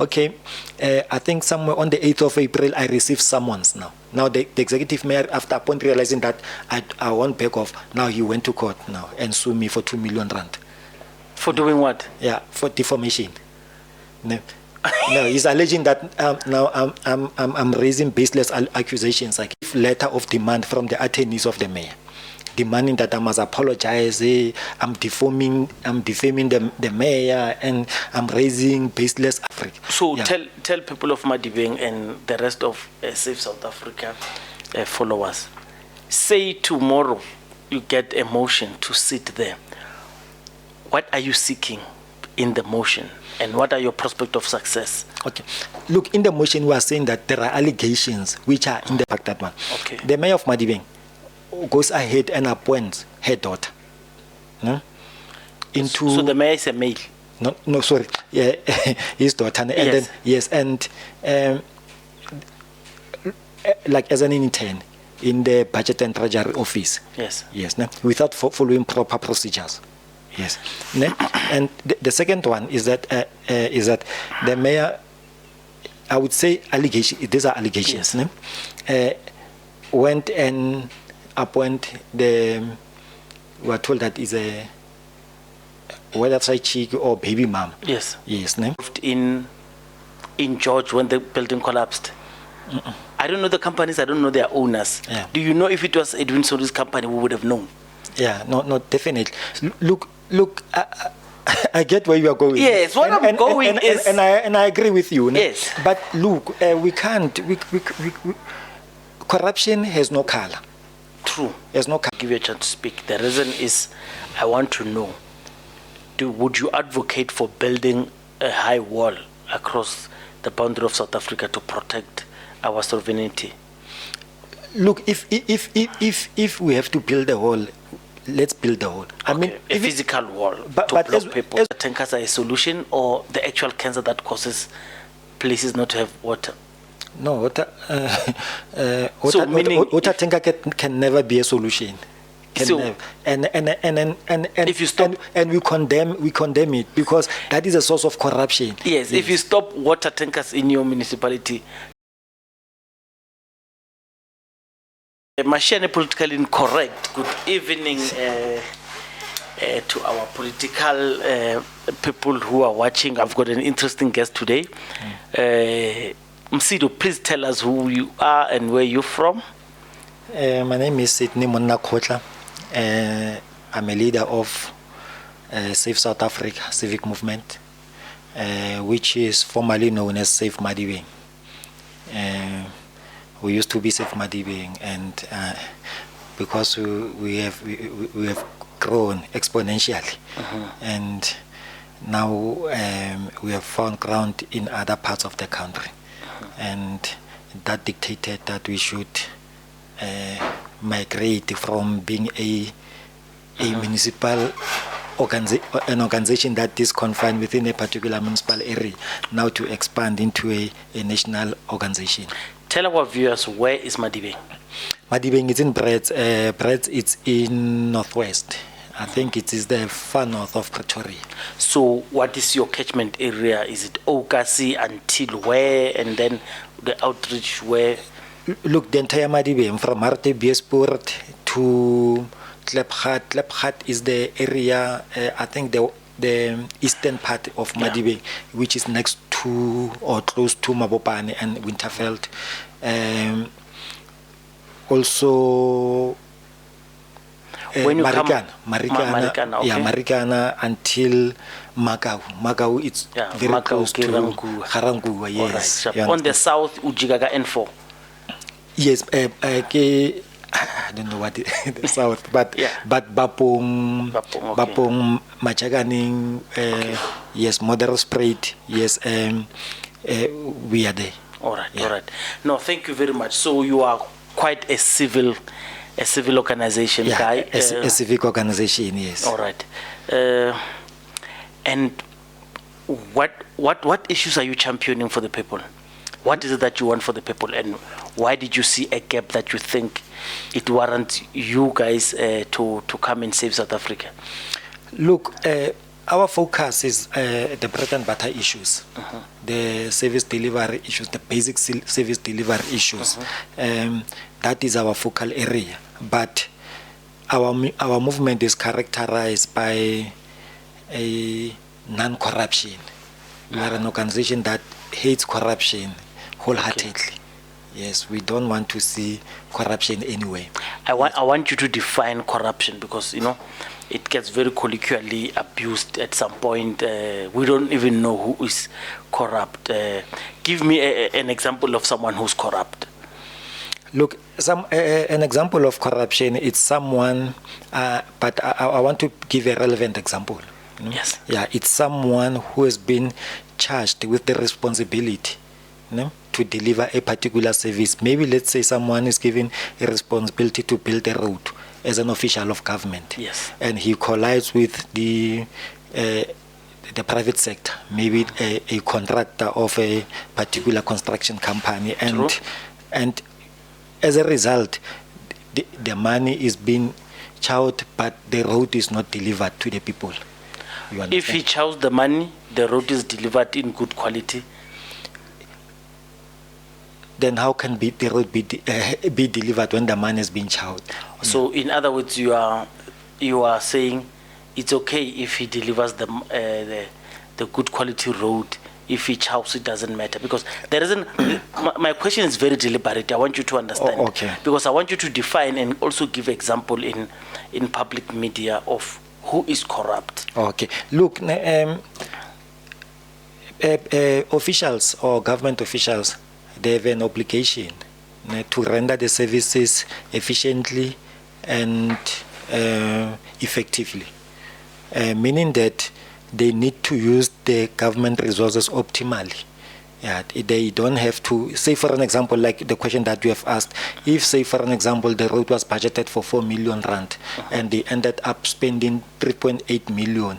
Okay, I think somewhere on the 8th of April, I received summons now. Now the executive mayor, after upon realizing that I won't back off, now he went to court now and sued me for 2 million rand. For doing what? Yeah, for defamation. No, he's alleging that now I'm raising baseless accusations, like letter of demand from the attorneys of the mayor, demanding that I must apologize. I'm defaming the mayor, and I'm raising baseless Africa. So yeah. Tell people of Madibeng and the rest of Save South Africa followers. Say tomorrow you get a motion to sit there. What are you seeking in the motion, and what are your prospects of success? Okay, look, in the motion we are saying that there are allegations which are in the fact that one. Okay. The mayor of Madibeng goes ahead and appoints her daughter. No? So the mayor is a male? No, sorry. Yeah, his daughter. And yes. Then, yes, and like as an intern in the Budget and Treasury Office. Yes. Yes, no? Without following proper procedures. Yes. No? And the second one is that the mayor, I would say these are allegations. Yes. No? Went and appoint we are told that is a whether side chick or baby mom. Yes. Yes. No? In George when the building collapsed. I don't know the companies, I don't know their owners. Yeah. Do you know if it was Edwin Solu's company, we would have known? Yeah, no, definitely. Look, I get where you are going. Yes, I'm going is... And I agree with you. Yes. No? But look, we can't... corruption has no color. True. There's no color. Give you a chance to speak. The reason is I want to know, would you advocate for building a high wall across the boundary of South Africa to protect our sovereignty? Look, if we have to build a wall, let's build a wall. I mean, a physical wall to block people. Tankers are a solution, or the actual cancer that causes places not to have water? No, water tanker can never be a solution. And if you stop, and we condemn it because that is a source of corruption. Yes, if you stop water tankers in your municipality. Machine politically incorrect. Good evening to our political people who are watching. I've got an interesting guest today. Msido, please tell us who you are and where you're from. My name is Monnakgotla. I'm a leader of Save South Africa civic movement, which is formerly known as SAVE MADIBENG. We used to be SAVE MADIBENG, and because we have grown exponentially, and now we have found ground in other parts of the country, and that dictated that we should migrate from being a municipal an organization that is confined within a particular municipal area, now to expand into a national organization. Tell our viewers, where is Madibeng? Madibeng is in Brits. Brits, it's in northwest. I think it is the far north of Pretoria. So what is your catchment area? Is it Okasi until where, and then the outreach where? Look, the entire Madibeng, from Marte Beesport to Klepgat. Klepgat is the area, I think the eastern part of Madibeng, which is next to or close to Mabopane and Winterveld. Also, when you Marikana, okay. Yeah, Marikana until Makau. Makau, it's very close to Garangua, yes. Right. On the south, Ujigaga N4. Yes, I don't know what the south, but Bapong, Machaganing, yes, Model Sprite, yes, we are there. All right. No, thank you very much. So you are quite a civil organization guy. A civic organization, yes. All right. And what issues are you championing for the people? What is it that you want for the people, and why did you see a gap that you think it warrants you guys to come and save South Africa? Look, our focus is the bread and butter issues, the service delivery issues, the basic service delivery issues. That is our focal area. But our movement is characterized by a non-corruption. We are an organization that hates corruption wholeheartedly. Okay. Yes, we don't want to see corruption anywhere. I want you to define corruption, because it gets very colloquially abused at some point. We don't even know who is corrupt. Give me an example of someone who's corrupt. Look, an example of corruption, it's someone, but I want to give a relevant example. Yes. Yeah, it's someone who has been charged with the responsibility to deliver a particular service. Maybe let's say someone is given a responsibility to build a road as an official of government. Yes. And he collides with the private sector, maybe a contractor of a particular construction company. True. And as a result, the money is being chowed, but the road is not delivered to the people. You understand? If he chows the money, the road is delivered in good quality. Then how can the road be delivered when the money is being chowed? So, in other words, you are saying it's okay if he delivers the good quality road. If he chows, it doesn't matter, because there isn't. My question is very deliberate. I want you to understand. Oh, okay. Because I want you to define and also give example in public media of who is corrupt. Okay. Look, officials or government officials, they have an obligation to render the services efficiently and effectively, meaning that they need to use the government resources optimally. Yeah, they don't have to, say for an example, like the question that you have asked, if say for an example the road was budgeted for 4 million rand and they ended up spending 3.8 million,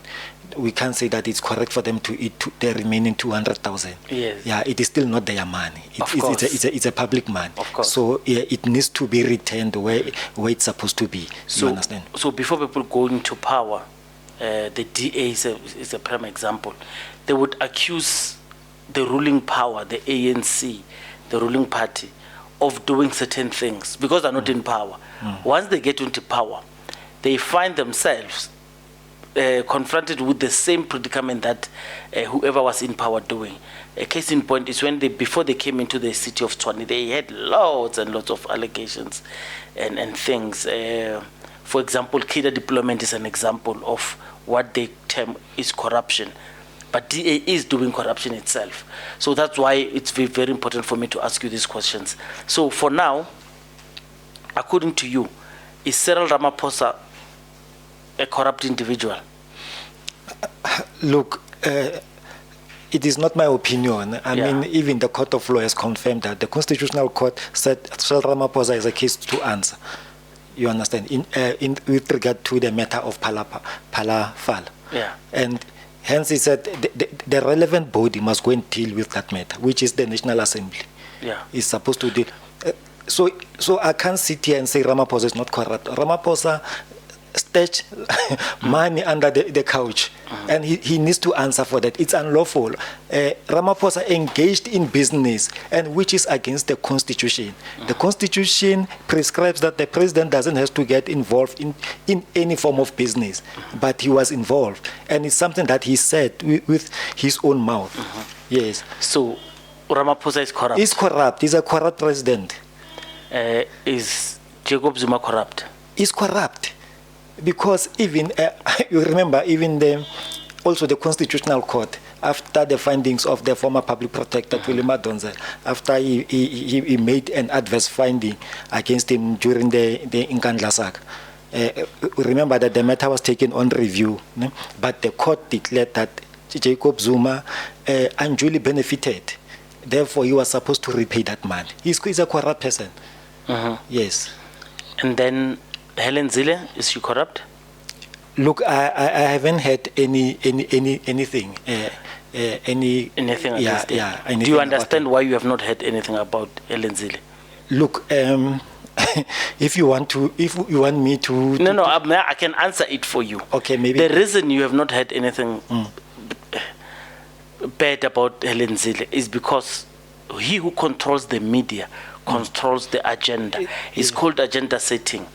we can't say that it's correct for them to eat the remaining 200,000. Yes. Yeah, it is still not their money. Of course. It's a public money. Of course. So yeah, it needs to be returned where it's supposed to be. So, you understand? So before people go into power, the DA is a prime example. They would accuse the ruling power, the ANC, the ruling party, of doing certain things because they're not in power. Once they get into power, they find themselves confronted with the same predicament that whoever was in power doing. A case in point is when before they came into the city of Tshwane, they had lots and lots of allegations and things. For example, cadre deployment is an example of what they term is corruption. But DA is doing corruption itself. So that's why it's very important for me to ask you these questions. So for now, according to you, is Cyril Ramaphosa a corrupt individual? Look, it is not my opinion. I mean, even the Court of Law has confirmed that. The Constitutional Court said Cyril Ramaphosa is a case to answer. You understand? With regard to the matter of Palafala. Yeah. And hence he said the relevant body must go and deal with that matter, which is the National Assembly. Yeah. Is supposed to deal. So I can't sit here and say Ramaphosa is not corrupt. Ramaphosa stashed money under the couch, and he needs to answer for that. It's unlawful. Ramaphosa engaged in business, and which is against the Constitution. The Constitution prescribes that the president doesn't have to get involved in any form of business, but he was involved, and it's something that he said with his own mouth. Yes. So Ramaphosa is corrupt? He's corrupt. He's a corrupt president. Is Jacob Zuma corrupt? He's corrupt. Because even, you remember, even also the Constitutional Court, after the findings of the former public protector, Willem Adonze, after he made an adverse finding against him during the Nkandla saga, remember that the matter was taken on review, but the court declared that Jacob Zuma unduly benefited. Therefore, he was supposed to repay that money. He's a corrupt person. Yes. And then Helen Zille, is she corrupt? Look, I haven't had anything. Anything against it? Anything. Do you understand why you have not heard anything about Helen Zille? Look, if you want me to... No, I can answer it for you. Okay, maybe... The reason you have not heard anything bad about Helen Zille is because he who controls the media controls the agenda. It's called agenda setting.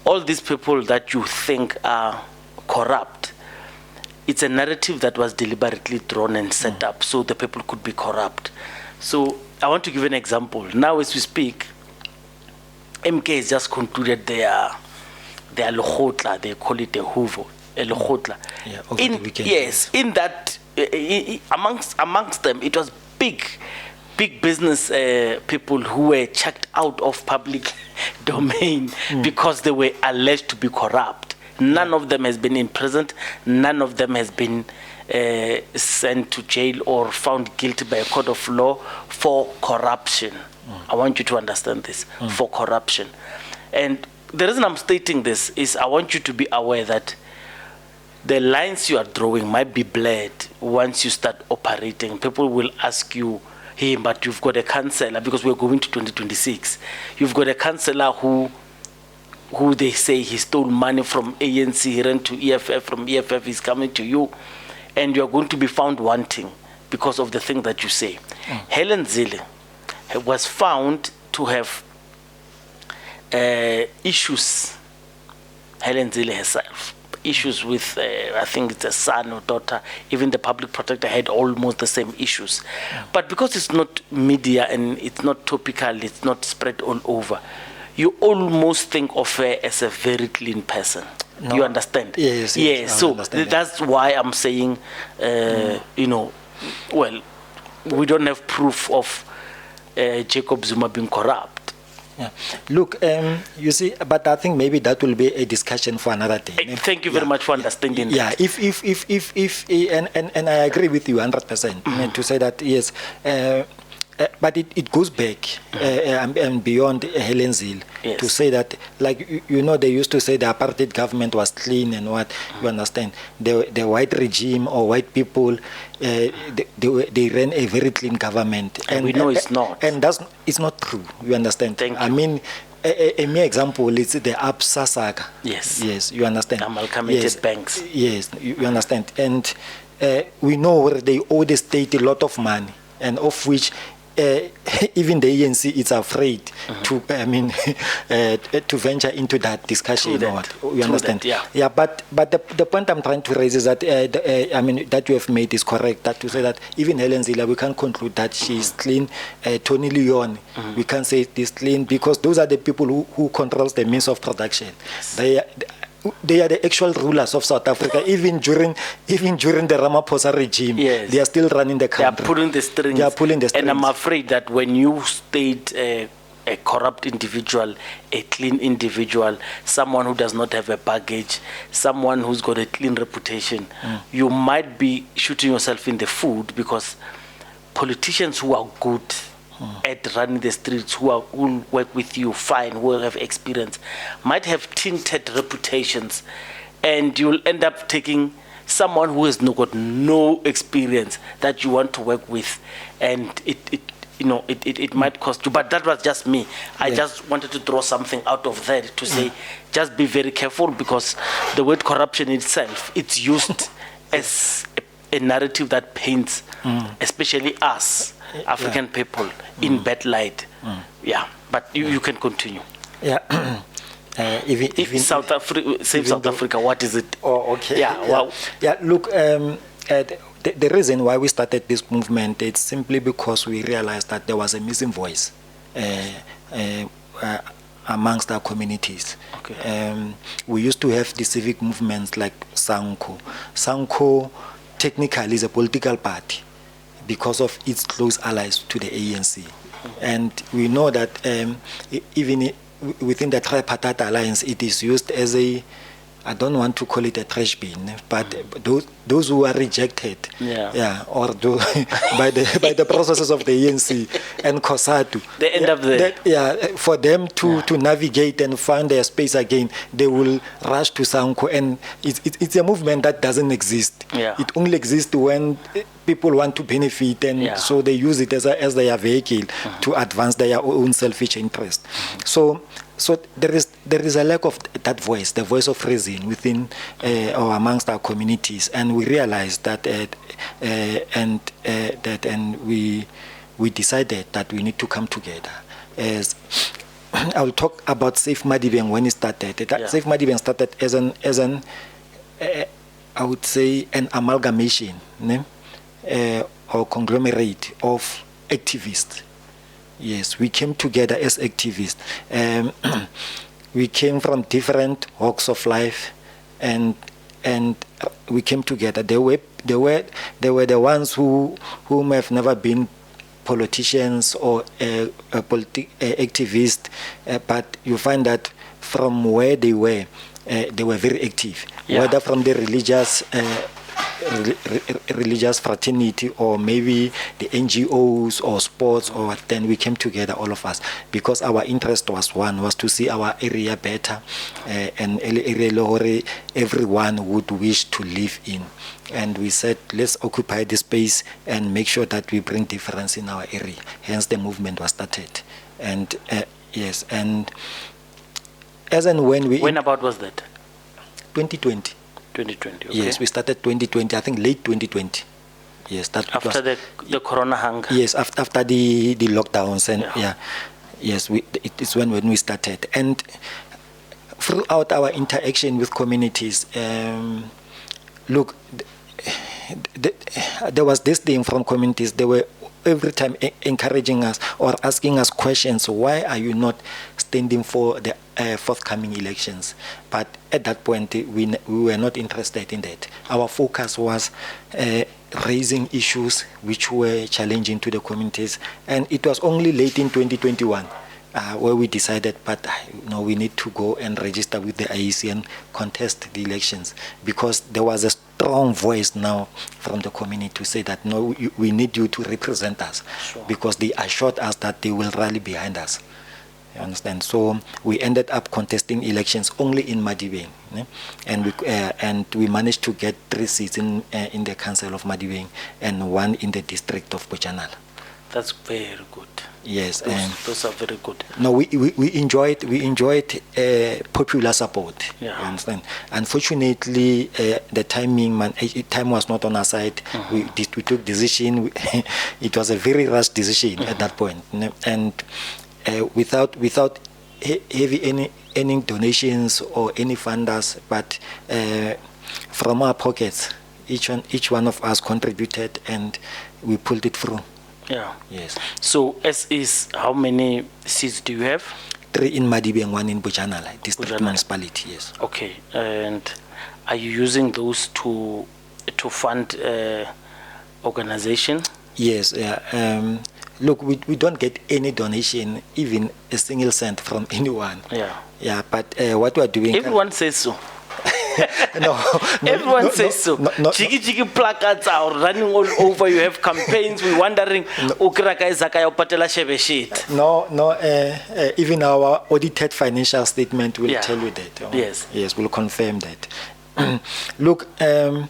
All these people that you think are corrupt, it's a narrative that was deliberately drawn and set up so the people could be corrupt. So I want to give an example. Now as we speak, MK has just concluded their Monnakgotla, they call it a Hoover, Monnakgotla. Yeah, over the weekend. Yes, in that, amongst them, it was big business people who were checked out of public domain because they were alleged to be corrupt. None of them has been imprisoned. None of them has been sent to jail or found guilty by a court of law for corruption. I want you to understand this, for corruption. And the reason I'm stating this is I want you to be aware that the lines you are drawing might be blurred once you start operating. People will ask you, hey, but you've got a councillor, because we're going to 2026. You've got a councillor who they say he stole money from ANC, he ran to EFF, from EFF he's coming to you, and you're going to be found wanting because of the thing that you say. Helen Zille was found to have issues, Helen Zille herself, issues with, I think it's a son or daughter, even the public protector had almost the same issues. But because it's not media and it's not topical, it's not spread all over, you almost think of her as a very clean person. No. You understand? Yes. So that's why I'm saying, well, we don't have proof of Jacob Zuma being corrupt. Yeah. Look, you see, but I think maybe that will be a discussion for another day. Thank you very much for understanding that. Yeah, and I agree with you 100% to say that, yes, but it goes back and beyond Helen Zille to say that, like, they used to say the apartheid government was clean and what, you understand, the white regime or white people, they ran a very clean government. And we know it's not. And it's not true, you understand. Thank you. I mean, a mere example is the Absa saga. Yes, you understand. Amalgamated banks. Yes, you understand. And we know where they owe the state a lot of money, and of which even the ANC is afraid to venture into that discussion. You understand? Yeah. But the point I'm trying to raise is that that you have made is correct. That to say that even Helen Zille, we can't conclude that she is clean. Tony Leon, we can't say it is clean, because those are the people who controls the means of production. Yes. They are the actual rulers of South Africa. Even during the Ramaphosa regime, they are still running the country. They are pulling the strings. And I'm afraid that when you state a corrupt individual, a clean individual, someone who does not have a baggage, someone who's got a clean reputation, you might be shooting yourself in the foot, because politicians who are good at running the streets, who will work with you fine, who will have experience, might have tinted reputations, and you'll end up taking someone who has got no experience that you want to work with, and it might cost you. But that was just me. I just wanted to draw something out of that to say, just be very careful, because the word corruption itself, it's used as a narrative that paints, especially us African people, in bad light. But you can continue. Even South Africa, Save South Africa, what is it? Oh, okay. Look, the reason why we started this movement, it's simply because we realized that there was a missing voice amongst our communities. We used to have the civic movements like Sanco. Sanco technically is a political party because of its close allies to the ANC. And we know that even within the tripartite alliance, it is used as a, I don't want to call it a trash bin, but those who are rejected, or by the processes of the ANC and COSATU, the end of the for them to navigate and find their space again, they will rush to Sanco, and it's a movement that doesn't exist. It only exists when people want to benefit, and Yeah. so they use it as their vehicle to advance their own selfish interest. So there is a lack of that voice, the voice of reason within or amongst our communities, and we realized that and we decided that we need to come together. As I'll talk about SAVE Madibeng when it started. That SAVE Madibeng started as an I would say an amalgamation, or conglomerate of activists. Yes, we came together as activists. We came from different walks of life, and we came together. They were the ones who have never been politicians or activists, but you find that from where they were very active, whether from the religious fraternity or maybe the NGOs or sports, or then we came together, all of us, because our interest was to see our area better, and area where everyone would wish to live in. And we said, let's occupy the space and make sure that we bring difference in our area. Hence the movement was started. And yes, and as and when about was that? 2020. 2020, okay. Yes, we started 2020, I think late 2020. Yes, that after was, the corona hunger. Yes, after the lockdowns, and yes, it is when we started. And throughout our interaction with communities, look, there was this thing from communities. They were every time encouraging us or asking us questions. Why are you not standing for the forthcoming elections? But at that point, we were not interested in that. Our focus was raising issues which were challenging to the communities. And it was only late in 2021 where we decided, but we need to go and register with the IEC and contest the elections, because there was a strong voice now from the community to say that no, we need you to represent us, because they assured us that they will rally behind us. You understand? So we ended up contesting elections only in Madibeng, and we managed to get 3 seats in the council of Madibeng and 1 in the district of Bojanala. That's very good. Yes, those are very good. No, we enjoyed popular support. Yeah. You understand? Unfortunately, the time was not on our side. We took decision. It was a very rash decision at that point, and without heavy any donations or any funders, but from our pockets, each one of us contributed, and we pulled it through. Yeah. Yes. So, how many seats do you have? 3 in Madibeng, 1 in Bojanala, district municipality. Yes. Okay. And are you using those to fund organization? Yes. Look, we don't get any donation, even a single cent from anyone. Yeah. Yeah. But what we are doing. Everyone says so. No, everyone says so. Jiggy placards are running all over. You have campaigns. We're wondering, no. Even our audited financial statement will tell you that. Yes, we'll confirm that. Look, the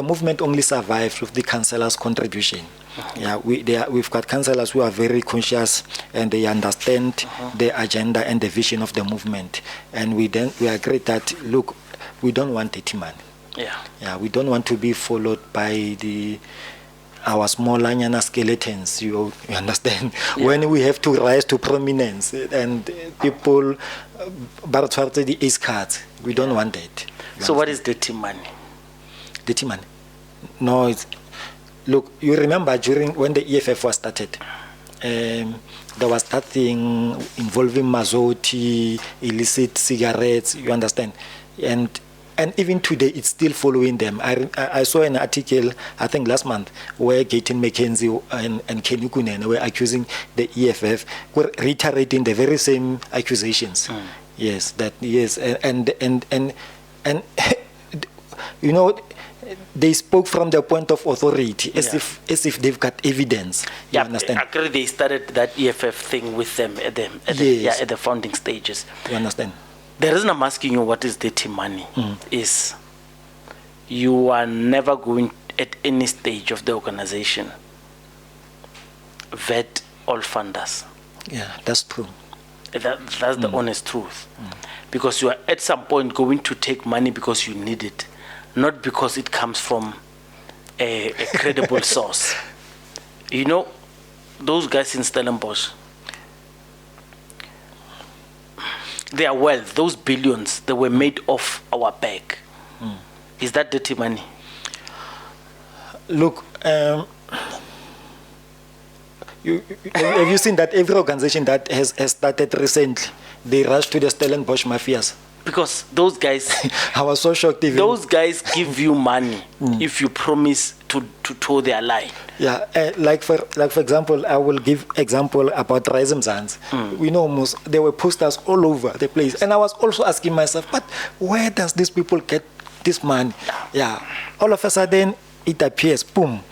movement only survives with the councillors' contribution. Yeah, we've got councillors who are very conscious, and they understand the agenda and the vision of the movement. And we agree that, look, we don't want dirty money. Yeah, we don't want to be followed by our small Lanyana skeletons. You understand? Yeah. When we have to rise to prominence and people bartwarte the ace cards, we don't want that. So what is dirty money? Dirty money? No, it's. Look, you remember when the EFF was started, there was that thing involving Mazotti, illicit cigarettes, you understand? And even today, it's still following them. I saw an article, I think last month, where Gayton McKenzie and Kenny Kunen were accusing the EFF, were reiterating the very same accusations. Yes, and you know, they spoke from the point of authority, as if they've got evidence. You understand? I agree. They started that EFF thing with them at the founding stages. You understand? The reason I'm asking you what is dirty money is you are never going at any stage of the organization, vet all funders. Yeah, that's true. That's the honest truth. Because you are at some point going to take money because you need it, not because it comes from a credible source. You know, those guys in Stellenbosch, their wealth, those billions, they were made off our back. Is that dirty money? Look, have you seen that every organization that has started recently, they rush to the Stellenbosch mafias? Because those guys, I was so shocked. Even those guys give you money if you promise to toe their line. Yeah, like for example, I will give example about Rise Mzansi. We know there were posters all over the place, and I was also asking myself, but where does these people get this money? Yeah, all of a sudden it appears, boom.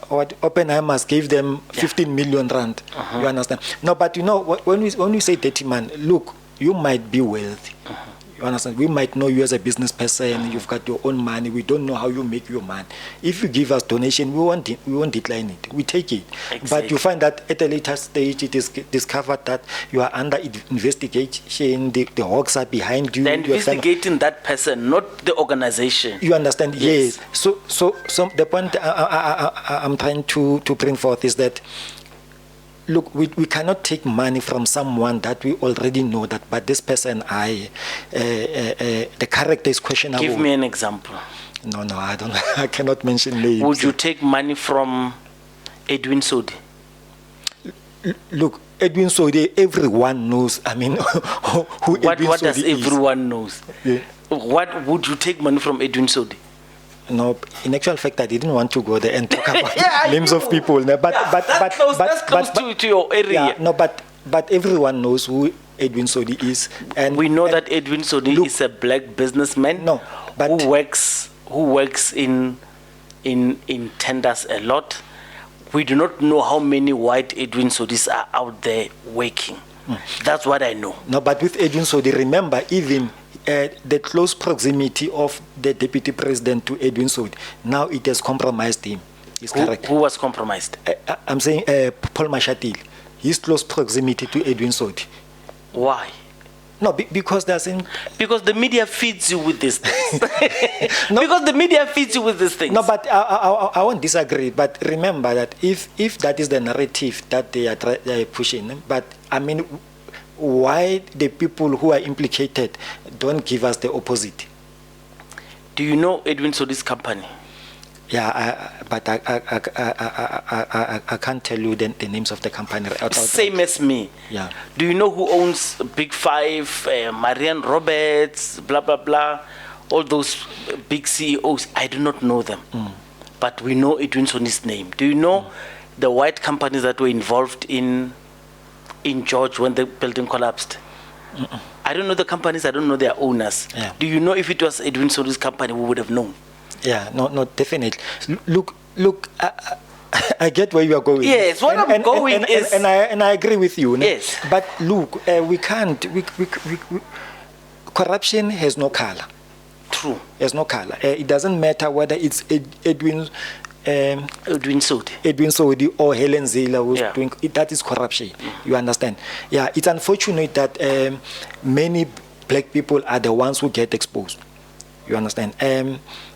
What Oppenheimer's gave them 15 million rand. You understand? No, but you know when we say dirty man, look, you might be wealthy. You understand? We might know you as a business person. You've got your own money. We don't know how you make your money. If you give us donation, we won't decline it. We take it. Exactly. But you find that at a later stage, it is discovered that you are under investigation. The hawks are behind you. They're investigating that person, not the organization. You understand? Yes. So the point I'm trying to bring forth is that, look, we cannot take money from someone that we already know that, but this person, the character is questionable. Give me an example. No, I don't. I cannot mention names. Would you take money from Edwin Sodi? Look, Edwin Sodi, everyone knows. I mean, who Edwin Sodi is. What does everyone knows? Yeah. What would you take money from Edwin Sodi? No, in actual fact, I didn't want to go there and talk about names of people. No, that's close to your area. Yeah, no, but everyone knows who Edwin Sodi is, and we know that Edwin Sodi is a black businessman. No, but who works in tenders a lot. We do not know how many white Edwin Sodis are out there working. That's what I know. No, but with Edwin Sodi, remember, even the close proximity of the deputy president to Edwin Sodi, now it has compromised him. Is correct. Who was compromised? I'm saying Paul Mashatile. His close proximity to Edwin Sodi. Why? No, because they're saying... Because the media feeds you with these things. Because the media feeds you with these things. No, but I won't disagree. But remember that if that is the narrative that they are pushing, but I mean, why the people who are implicated don't give us the opposite? Do you know Edwin Sodi's company? Yeah, but I can't tell you the names of the company. Same as me. Yeah. Do you know who owns Big Five, Marianne Roberts, blah, blah, blah, all those big CEOs? I do not know them. But we know Edwin Sodi's name. Do you know the white companies that were involved in George when the building collapsed? I don't know the companies. I don't know their owners. Yeah. Do you know if it was Edwin Sodi's company, we would have known? Yeah, no, definitely. Look, I get where you are going. Yes, what I'm going is... And I agree with you. Yes. But look, we can't... corruption has no color. True. Has no color. It doesn't matter whether it's Edwin Sodi or Helen Ziller who's doing it. That is corruption. You understand? Yeah, it's unfortunate that many black people are the ones who get exposed. You understand?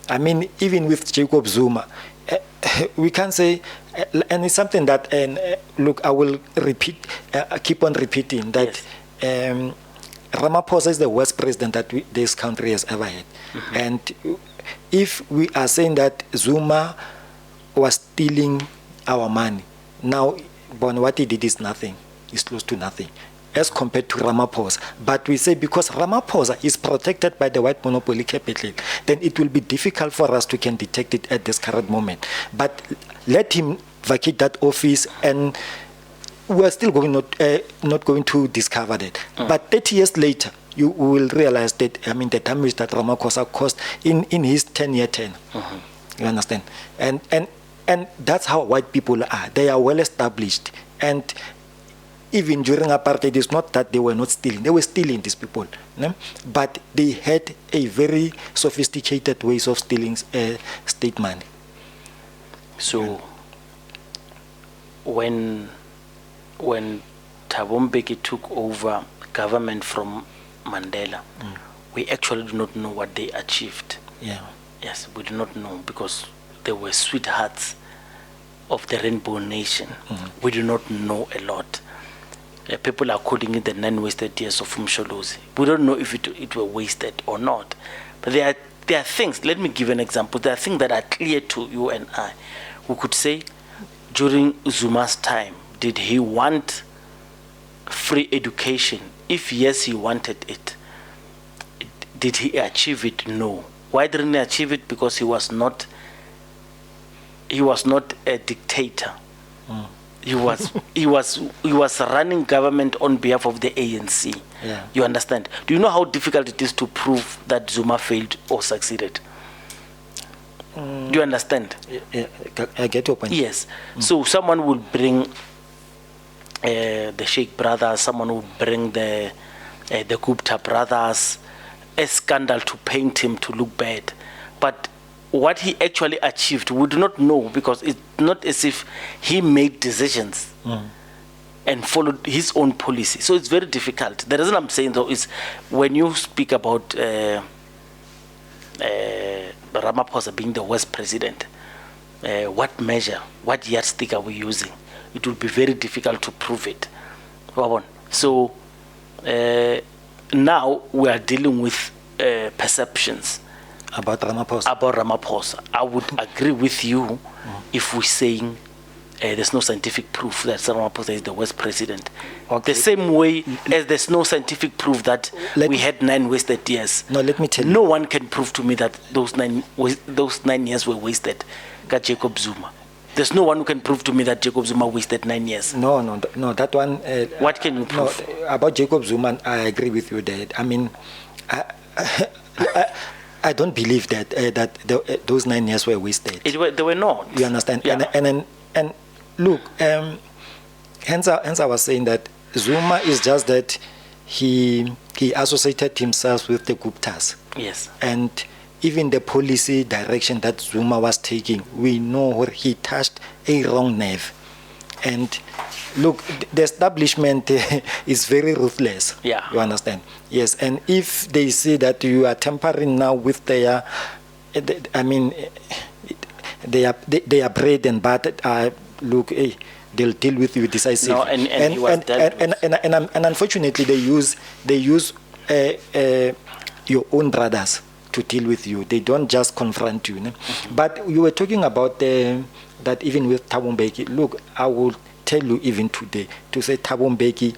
I mean, even with Jacob Zuma, we can say, and it's something that, look, I will keep on repeating, that Ramaphosa is the worst president that this country has ever had. And if we are saying that Zuma was stealing our money, now, what he did is nothing. It's close to nothing, as compared to Ramaphosa. But we say because Ramaphosa is protected by the white monopoly capital, then it will be difficult for us to can detect it at this current moment. But let him vacate that office, and we are still not going to discover that. But 30 years later, you will realize that, I mean, the damage that Ramaphosa caused in his 10-year term. You understand? And that's how white people are. They are well established. And even during apartheid, it's not that they were not stealing. They were stealing, these people. But they had a very sophisticated ways of stealing state money. So when Thabo Mbeki took over government from Mandela, we actually do not know what they achieved. Yeah. Yes, we do not know, because they were sweethearts of the Rainbow Nation. We do not know a lot. People are calling it the 9 wasted years of Msholozi. We don't know if it were wasted or not. But there are things, let me give an example. There are things that are clear to you and I. We could say, during Zuma's time, did he want free education? If yes, he wanted it. Did he achieve it? No. Why didn't he achieve it? Because he was not a dictator. He was running government on behalf of the ANC. Yeah. You understand? Do you know how difficult it is to prove that Zuma failed or succeeded? Do you understand? Yeah, I get your point. Yes. So someone will bring the Sheikh brothers, someone will bring the Gupta brothers, a scandal to paint him to look bad. But what he actually achieved, we do not know, because it's not as if he made decisions and followed his own policy. So it's very difficult. The reason I'm saying, though, is when you speak about Ramaphosa being the worst president, what measure, what yardstick are we using? It will be very difficult to prove it. So now we are dealing with perceptions About Ramaphosa. I would agree with you if we're saying there's no scientific proof that Ramaphosa is the worst president. Okay. The same way as there's no scientific proof that we had 9 wasted years. No, let me tell you. No one can prove to me that those 9 years were wasted. Got Jacob Zuma. There's no one who can prove to me that Jacob Zuma wasted 9 years. No, that one. What can you prove? No, about Jacob Zuma, I agree with you there. I mean, I don't believe that those 9 years were wasted. They were not. You understand? Yeah. And look, hence I was saying that Zuma is just that he associated himself with the Guptas. Yes. And even the policy direction that Zuma was taking, we know where he touched a wrong nerve. And look, the establishment is very ruthless. Yeah. You understand? Yes. And if they see that you are tampering now with their, I mean, they are bread and butter. Look, hey, they'll deal with you decisively. No, and he was dealt with. And unfortunately, they use your own brothers to deal with you. They don't just confront you. But you were talking about that even with Thabo Mbeki. Look, I will tell you even today, to say Thabo Mbeki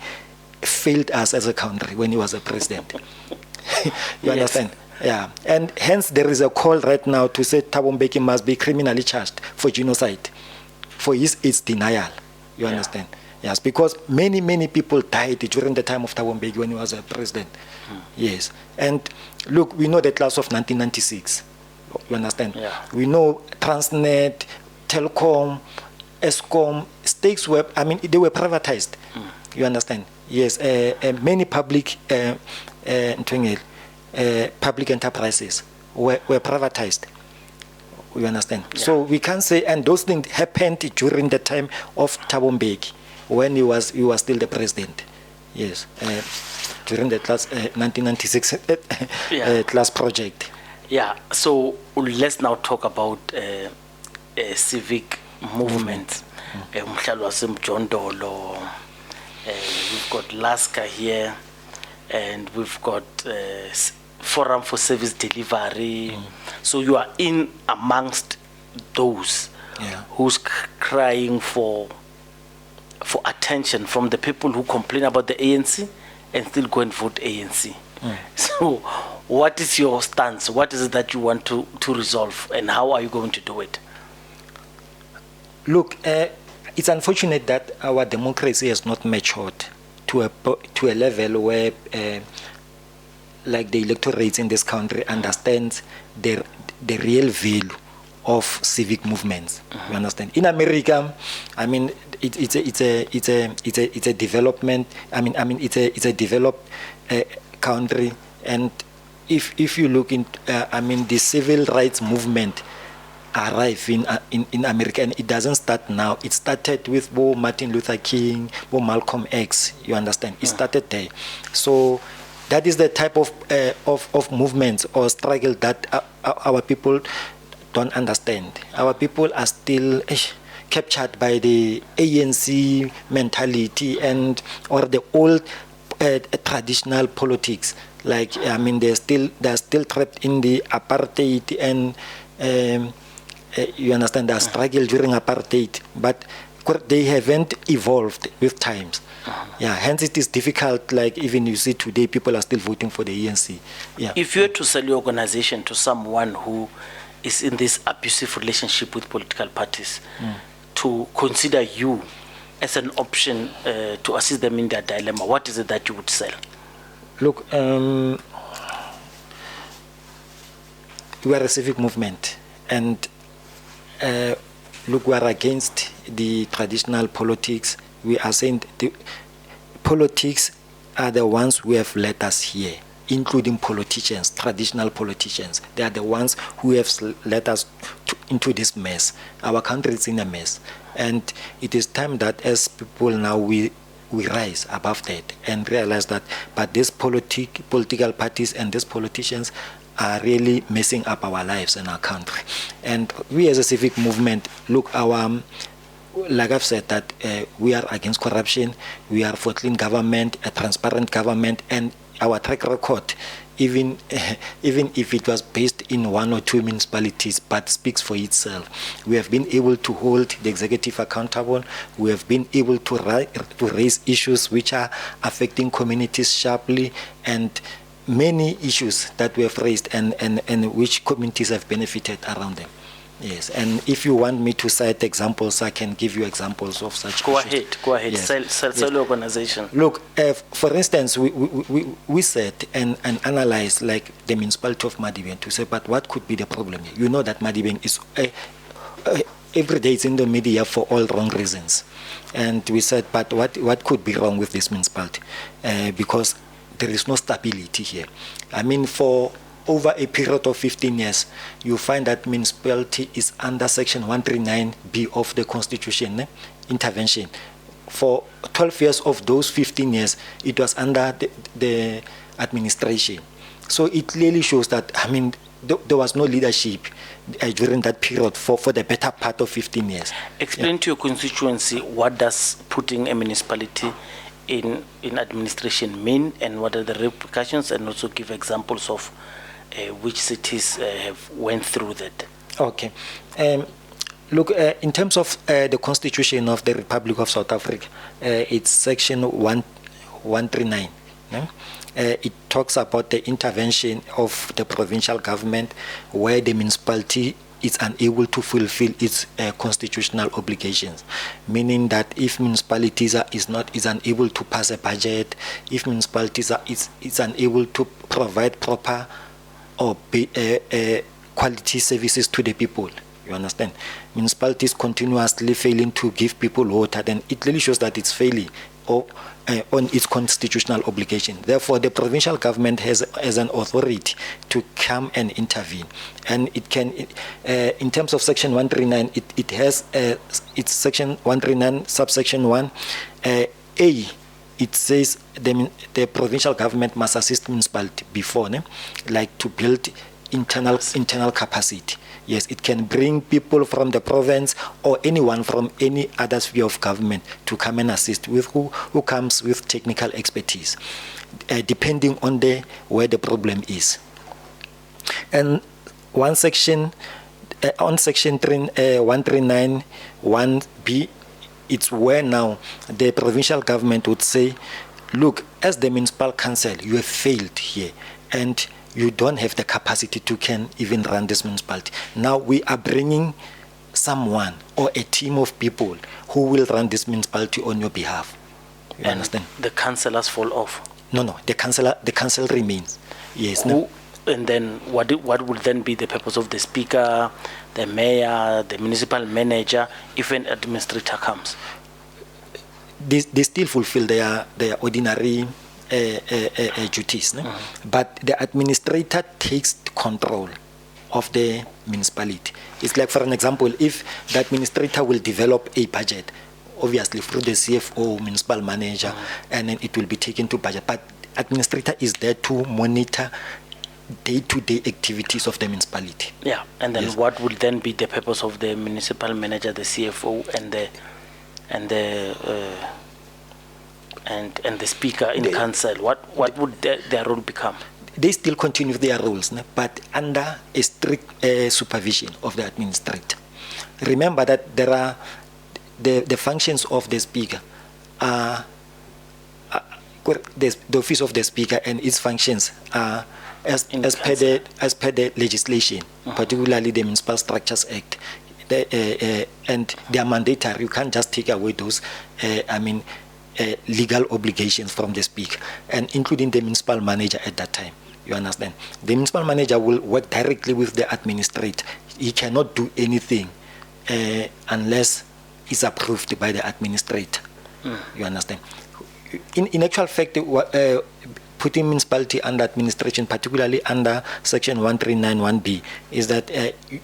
failed us as a country when he was a president. You understand? Yeah. And hence there is a call right now to say Thabo Mbeki must be criminally charged for genocide, for its denial. You understand? Yes, because many people died during the time of Thabo Mbeki when he was a president. Yes. And look, we know the class of 1996. You understand? Yeah. We know Transnet, Telkom, Eskom, stakes were, I mean, they were privatized. You understand? Yes. Many public public enterprises were privatized. You understand? Yeah. So we can say, and those things happened during the time of Thabo Mbeki when he was still the president. Yes. During the class 1996 class project. Yeah. So let's now talk about civic movements. John Dolo. We've got Laska here, and we've got Forum for Service Delivery. So you are in amongst those who's crying for attention from the people who complain about the ANC and still go and vote ANC. So what is your stance? What is it that you want to resolve, and how are you going to do it? Look, it's unfortunate that our democracy has not matured to a level where like the electorate in this country understands the real value of civic movements. You understand? In America, I mean, it's a development. It's a developed country, and if you look in, the civil rights movement arrive in America, and it doesn't start now. It started with Martin Luther King, Malcolm X. You understand? It started there. So that is the type of movements or struggle that our people don't understand. Our people are still captured by the ANC mentality or the old traditional politics. Like, they're still trapped in the apartheid, and you understand, the struggle during apartheid, but they haven't evolved with times. Yeah, hence it is difficult. Like, even you see today, people are still voting for the ANC. Yeah. If you were to sell your organization to someone who is in this abusive relationship with political parties, to consider you as an option to assist them in their dilemma, what is it that you would sell? Look, we are a civic movement, and look, we are against the traditional politics. We are saying the politics are the ones who have led us here, including politicians, traditional politicians. They are the ones who have led us into this mess. Our country is in a mess, and it is time that as people now we rise above that and realize that, but these political parties and these politicians are really messing up our lives and our country. And we as a civic movement, look, like I've said, that we are against corruption, we are for clean government, a transparent government, and our track record, even if it was based in one or two municipalities, but speaks for itself. We have been able to hold the executive accountable. We have been able to raise issues which are affecting communities sharply, and many issues that we have raised and which communities have benefited around them. Yes, and if you want me to cite examples, I can give you examples of such issues. Go ahead. Yes. Sell your organization. Look, for instance, we said and analyzed, like, the municipality of Madibeng, to say, but what could be the problem here? You know that Madibeng is every day it's in the media for all wrong reasons. And we said, but what could be wrong with this municipality? Because there is no stability here. For over a period of 15 years, you find that municipality is under Section 139B of the Constitution, intervention. For 12 years of those 15 years, it was under the administration. So it clearly shows that, there was no leadership during that period for the better part of 15 years. Explain to your constituency, what does putting a municipality in administration mean, and what are the repercussions, and also give examples of which cities have went through that. Okay. Look, in terms of the Constitution of the Republic of South Africa, it's Section 139. It talks about the intervention of the provincial government where the municipality is unable to fulfill its constitutional obligations, meaning that if municipalities is unable to pass a budget, if municipalities is unable to provide proper or quality services to the people. You understand? Municipalities continuously failing to give people water, then it really shows that it's failing on its constitutional obligation. Therefore, the provincial government has an authority to come and intervene. And it can, in terms of Section 139, it has it's Section 139, subsection 1, A. It says the provincial government must assist municipality before, like to build internal capacity. Yes, it can bring people from the province or anyone from any other sphere of government to come and assist with who comes with technical expertise, depending on where the problem is. And one section on Section 139(1)(b), it's where now the provincial government would say, look, as the municipal council, you have failed here, and you don't have the capacity to can even run this municipality. Now we are bringing someone or a team of people who will run this municipality on your behalf. You and understand? The councillors fall off. No, the council remains. Yes. And then what would then be the purpose of the speaker, the mayor, the municipal manager, if an administrator comes? They still fulfill their ordinary duties, no? But the administrator takes control of the municipality. It's like, for an example, if the administrator will develop a budget, obviously through the CFO, municipal manager, and then it will be taken to budget. But administrator is there to monitor day-to-day activities of the municipality. Yeah, and then Yes. what would then be the purpose of the municipal manager, the CFO, and the speaker in council? What would their role become? They still continue their roles, no? But under a strict supervision of the administrator. Remember that there are the functions of the speaker are the office of the speaker and its functions are as per the legislation, particularly the Municipal Structures Act, and they are mandatory. You can't just take away those legal obligations from the speaker, and including the municipal manager at that time. You understand? The municipal manager will work directly with the administrator. He cannot do anything unless it's approved by the administrator. You understand? In actual fact, putting municipality under administration, particularly under Section 1391B, is that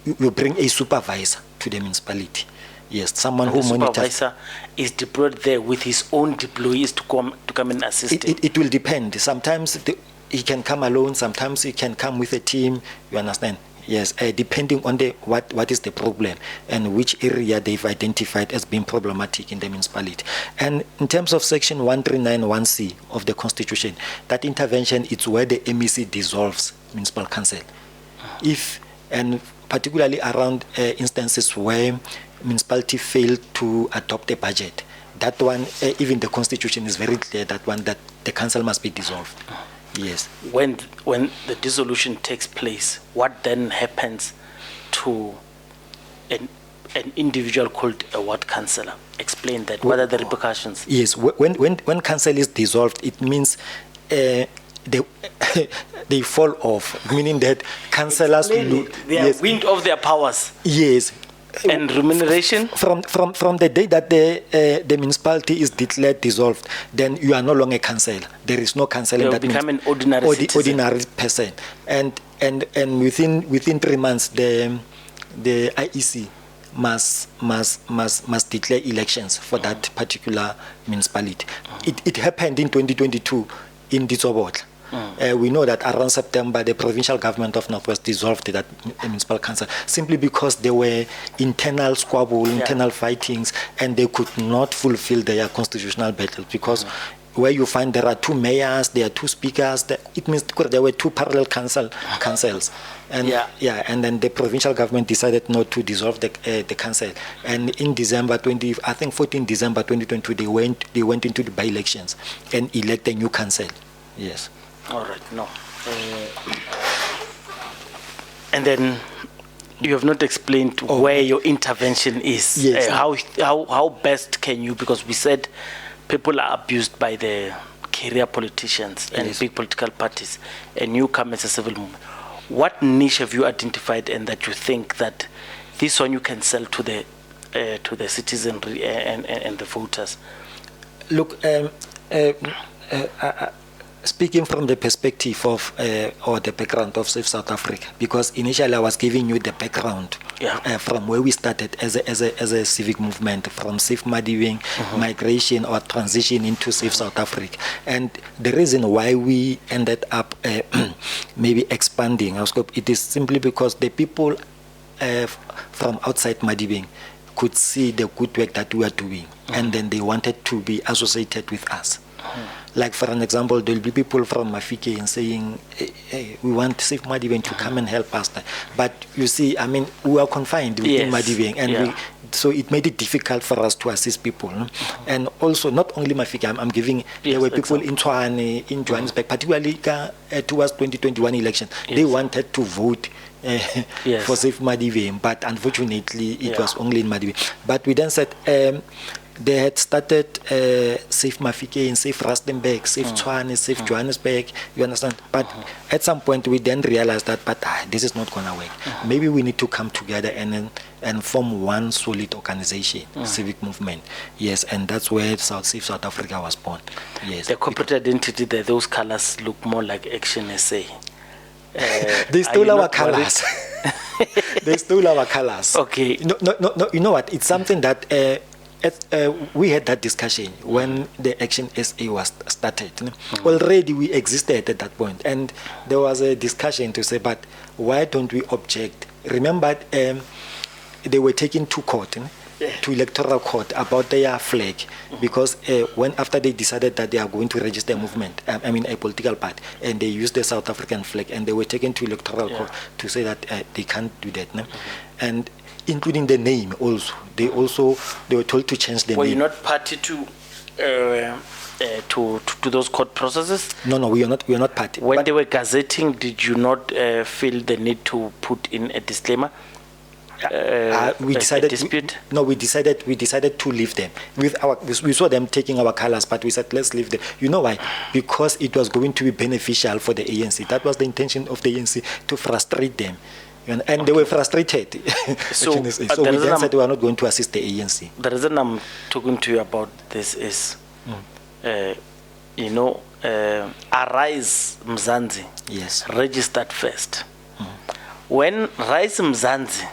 you bring a supervisor to the municipality. Yes, someone who monitors. The supervisor is deployed there with his own employees to come and assist him. It will depend. Sometimes he can come alone. Sometimes he can come with a team. You understand? Yes, depending on what is the problem and which area they've identified as being problematic in the municipality. And in terms of Section 1391C of the Constitution, that intervention is where the MEC dissolves municipal council. And particularly around instances where municipality failed to adopt a budget, that one, even the Constitution is very clear that the council must be dissolved. Yes. When the dissolution takes place, what then happens to an individual called a ward councillor? Explain that. What are the repercussions? Yes. When council is dissolved, it means they fall off, meaning that councillors They are wind of their powers. Yes. And remuneration? From the day that the municipality is declared dissolved, then you are no longer council. There is no council. You become an ordinary citizen. Ordinary person. And within 3 months, the IEC must declare elections for that particular municipality. It happened in 2022 in Monnakgotla. We know that around September, the provincial government of Northwest dissolved that municipal council simply because there were internal squabble, internal fightings, and they could not fulfill their constitutional battles because where you find there are 2 mayors, there are 2 speakers, it means there were 2 parallel councils. And and then the provincial government decided not to dissolve the council. And in December 14 December 2022, they went into the by-elections and elect a new council. Yes. All right, no. And then you have not explained where your intervention is. Yes. How best can you, because we said people are abused by the career politicians and big political parties, and you come as a civil movement. What niche have you identified and that you think that this one you can sell to the citizenry and the voters? Look, speaking from the perspective of or the background of SAVE South Africa, because initially I was giving you the background from where we started as a civic movement, from SAVE Madibeng, migration or transition into SAVE South Africa. And the reason why we ended up maybe expanding our scope, it is simply because the people from outside Madibeng could see the good work that we are doing, and then they wanted to be associated with us. Like, for an example, there will be people from Mafike and saying, hey, we want SAVE Madibeng to come and help us. But you see, I mean, we are confined within Madibeng, and so it made it difficult for us to assist people. No? And also, not only Mafike, I'm giving, there were people in Tshwane, in Johannesburg, particularly towards 2021 election. They wanted to vote for SAVE Madibeng, but unfortunately, it was only in Madibeng. But we then said, they had started SAVE Mafikeng, SAVE Rustenburg, SAVE Tshwane, SAVE Johannesburg, you understand? But at some point we then realized that, this is not going to work. Maybe we need to come together and form one solid organization, civic movement. Yes, and that's where SAVE South Africa was born. Yes. The corporate identity there, those colors look more like Action SA. They stole our colors. They stole our colors. Okay. No. You know what? It's something that we had that discussion when the Action SA was started. Already we existed at that point, and there was a discussion to say, but why don't we object? Remember, they were taken to court. To Electoral court about their flag, because after they decided that they are going to register a movement, a political party, and they used the South African flag, and they were taken to Electoral court to say that they can't do that, and including the name also. They were told to change the name. Were you not party to those court processes? No, we are not party. When they were gazetting, did you not feel the need to put in a disclaimer? We decided dispute? We decided to leave them. We saw them taking our colors, but we said let's leave them. You know why? Because it was going to be beneficial for the ANC. That was the intention of the ANC, to frustrate them, and they were frustrated. So we then said we are not going to assist the ANC. The reason I'm talking to you about this is, Arise Mzansi, yes, registered first. When Rise Mzansi,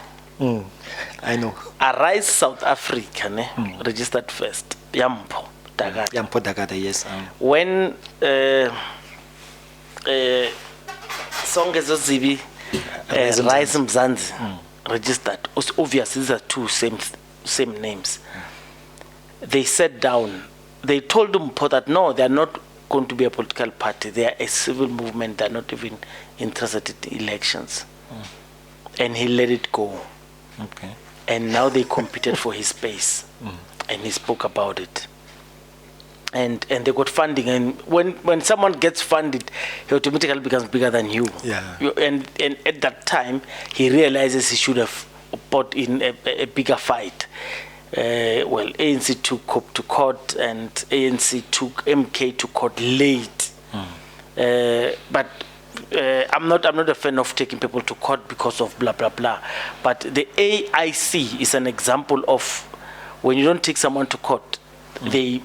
I know. Arise South Africa, registered first. Yampo Dagada, yes. When Songezo Zibi, Rise Mzansi, registered. Obviously, these are two same names. They sat down. They told Mpo that no, they are not going to be a political party. They are a civil movement. They are not even interested in elections. And he let it go. Okay. And now they competed for his space. And he spoke about it. And they got funding. And when someone gets funded, he automatically becomes bigger than you. Yeah. And at that time, he realizes he should have bought in a bigger fight. ANC took COP to court, and ANC took MK to court late. But I'm not a fan of taking people to court because of blah blah blah. But the AIC is an example of when you don't take someone to court, they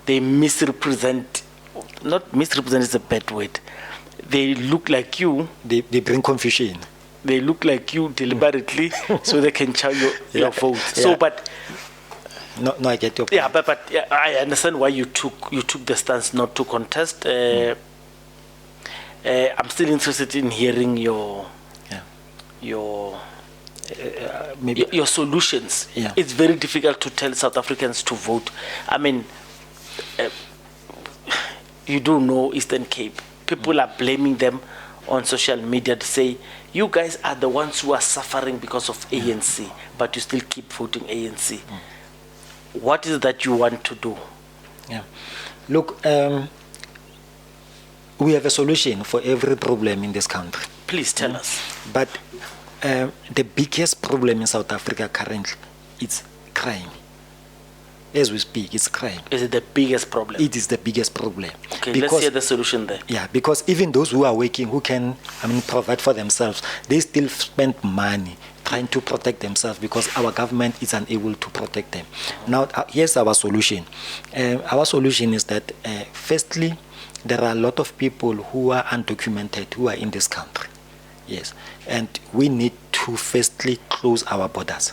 misrepresent. Not misrepresent is a bad word. They look like you. They bring confusion. They look like you deliberately so they can chow your vote. Yeah. So, but no, I get your point. Yeah, but I understand why you took the stance not to contest. I'm still interested in hearing your solutions. Yeah. It's very difficult to tell South Africans to vote. I mean, you do know Eastern Cape. People are blaming them on social media to say, you guys are the ones who are suffering because of ANC, but you still keep voting ANC. What is that you want to do? Yeah. Look, we have a solution for every problem in this country. Please tell us. But the biggest problem in South Africa currently is crime. As we speak, it's crime. Is it the biggest problem? It is the biggest problem. Okay, let's hear the solution there. Yeah, because even those who are working, who can, provide for themselves, they still spend money trying to protect themselves because our government is unable to protect them. Now, here's our solution. Our solution is that, firstly, there are a lot of people who are undocumented, who are in this country. Yes. And we need to firstly close our borders.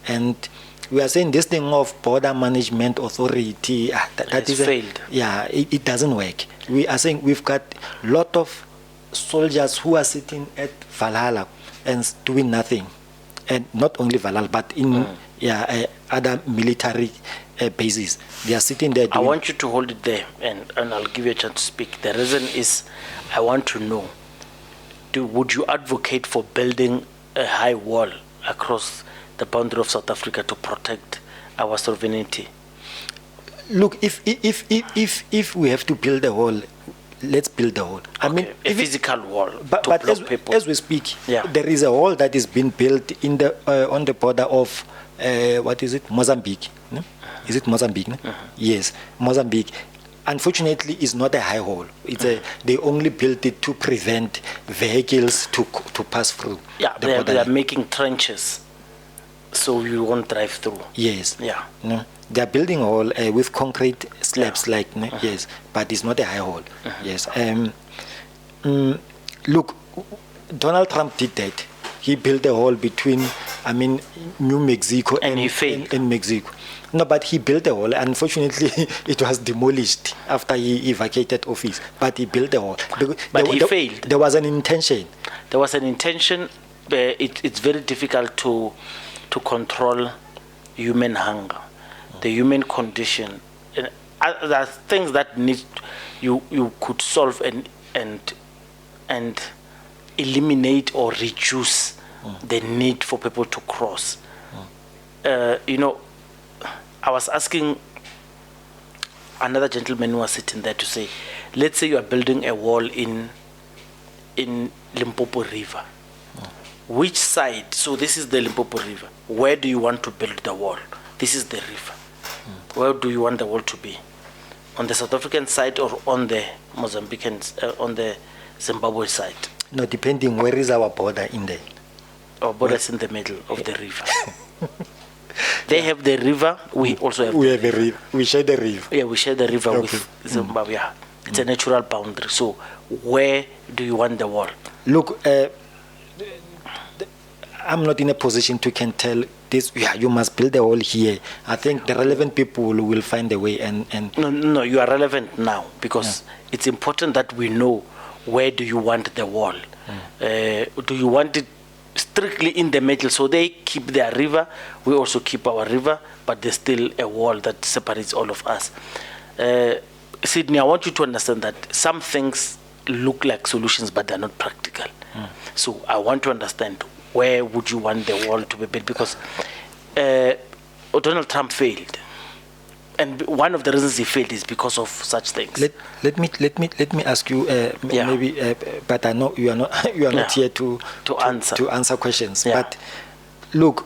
And we are saying this thing of border management authority, that is failed. It doesn't work. We are saying we've got a lot of soldiers who are sitting at Valhalla and doing nothing. And not only Valhalla, but in other military bases. They are sitting there doing... I want you to hold it there, and I'll give you a chance to speak. The reason is I want to know, would you advocate for building a high wall across the boundary of South Africa to protect our sovereignty? Look, if we have to build a wall, let's build a wall. I mean, a physical wall but to block as people. we speak, Yeah. there is a wall that is being built in the on the border of what is it, Mozambique? No? Is it Mozambique? No? Yes, Mozambique. Unfortunately, it's not a high wall. It's they only built it to prevent vehicles to pass through. Yeah, the they are borderline. making trenches so you won't drive through. Yes. Yeah. No, they are building a wall with concrete slabs, like no? Yes, but it's not a high wall. Yes. Look, Donald Trump did that. He built a wall between, I mean, New Mexico And he failed. and Mexico. No, but he built a wall. Unfortunately, it was demolished after he vacated office. But he built a wall. But he failed. There was an intention. There was an intention. It's very difficult to control human hunger, the human condition. And there are things that you could solve and eliminate or reduce the need for people to cross. I was asking another gentleman who was sitting there to say, let's say you are building a wall in Limpopo River. Which side? So this is the Limpopo River. Where do you want to build the wall? This is the river. Where do you want the wall to be? On the South African side or on the Mozambican, on the Zimbabwe side? No, depending where is our border in there. Our border is in the middle of the river. They have the river. We also have. We have a river. We share the river. Yeah, we share the river Okay. with Zimbabwe. Yeah. It's a natural boundary. So where do you want the wall? Look, I'm not in a position to can tell this. Yeah, you must build a wall here. I think the relevant people will find a way. And No, you are relevant now because it's important that we know where do you want the wall. Do you want it strictly in the middle so they keep their river, we also keep our river, but there's still a wall that separates all of us. Sydney, I want you to understand that some things look like solutions but they're not practical. So I want to understand, where would you want the wall to be built? Because Donald Trump failed, and one of the reasons he failed is because of such things. let me ask you, maybe, but I know you are not here to answer questions. Yeah. But look,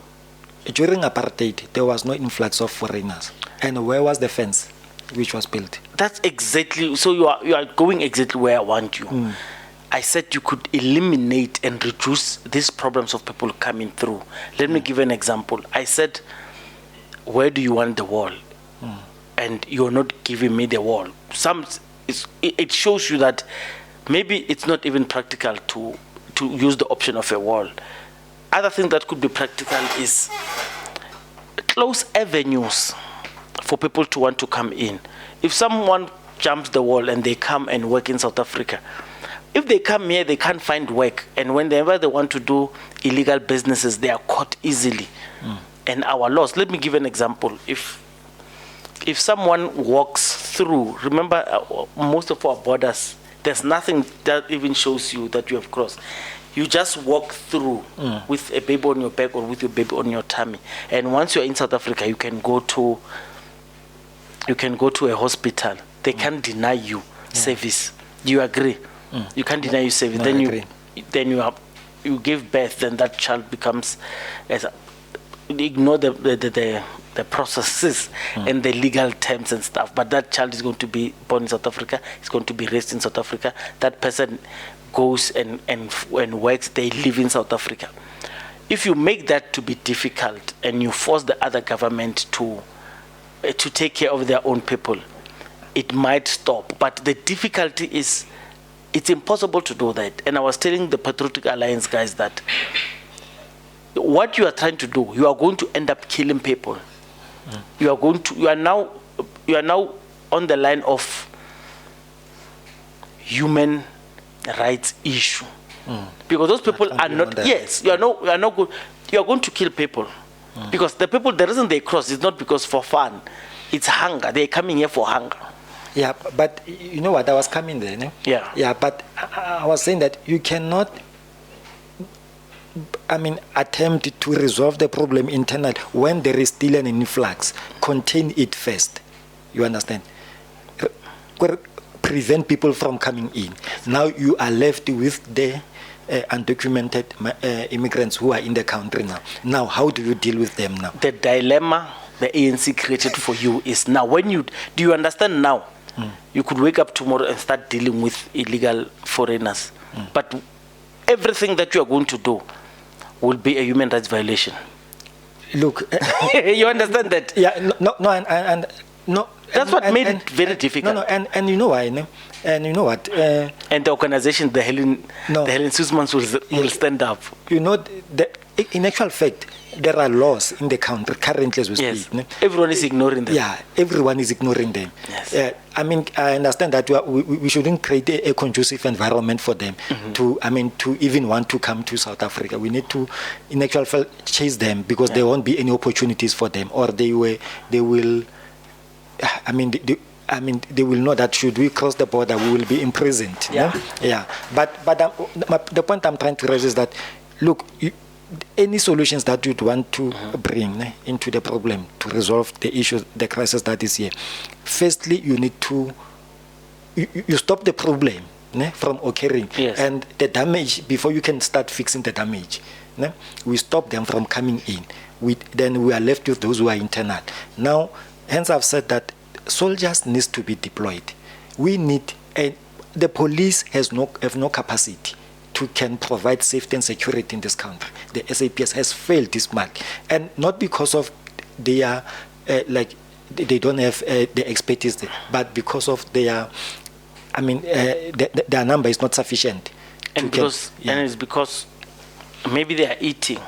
during apartheid, there was no influx of foreigners, and where was the fence which was built? That's exactly. So you are going exactly where I want you. I said you could eliminate and reduce these problems of people coming through. Let me give an example. I said, where do you want the wall? And you're not giving me the wall. It shows you that maybe it's not even practical to use the option of a wall. Other thing that could be practical is close avenues for people to want to come in. If someone jumps the wall and they come and work in South Africa, if they come here, they can't find work. And whenever they want to do illegal businesses, they are caught easily. And our laws, let me give an example. If someone walks through, remember most of our borders, there's nothing that even shows you that you have crossed. You just walk through with a baby on your back or with your baby on your tummy. And once you're in South Africa, you can go to a hospital. They can't deny you service. Do you agree? You can't deny you service. No, Then I agree. you give birth, then that child becomes ignore the processes and the legal terms and stuff, but that child is going to be born in South Africa, is going to be raised in South Africa. That person goes and works, they live in South Africa. If you make that to be difficult and you force the other government to take care of their own people, it might stop. But the difficulty is it's impossible to do that. And I was telling the Patriotic Alliance guys that what you are trying to do, you are going to end up killing people. You are now on the line of human rights issue. Because those people are not, yes, you are not good. You are going to kill people. Because the reason they cross is not because for fun. It's hunger. They're coming here for hunger. Yeah, but you know what? I was coming there, no? Yeah. Yeah, but I was saying that you cannot, attempt to resolve the problem internally when there is still an influx. Contain it first. You understand? prevent people from coming in. Now you are left with the undocumented immigrants who are in the country now. Now, how do you deal with them now? The dilemma the ANC created for you is now, do you understand now? You could wake up tomorrow and start dealing with illegal foreigners. But everything that you are going to do will be a human rights violation. Look, you understand that? Yeah, no. That's what made it very difficult. And you know why? No? And you know what? And the organization, the Helen Suzmans will stand up. You know, in actual fact, there are laws in the country currently as we speak. No? Everyone is ignoring them. Yeah, everyone is ignoring them. Yes. I mean, I understand that we shouldn't create a conducive environment for them to even want to come to South Africa. We need to, in actual fact, chase them because there won't be any opportunities for them, or they will. They will know that should we cross the border, we will be imprisoned. Yeah. No? Yeah. But the point I'm trying to raise is that, look, any solutions that you'd want to bring into the problem to resolve the issue, the crisis that is here, firstly, you need to you stop the problem from occurring. Yes. And the damage, before you can start fixing the damage, we stop them from coming in. Then we are left with those who are internal. Now, hence I've said that soldiers need to be deployed. We need, the police have no capacity to can provide safety and security in this country. The SAPS has failed this mark, and not because of they are they don't have the expertise, but because of their number is not sufficient. And it's because maybe they are eating.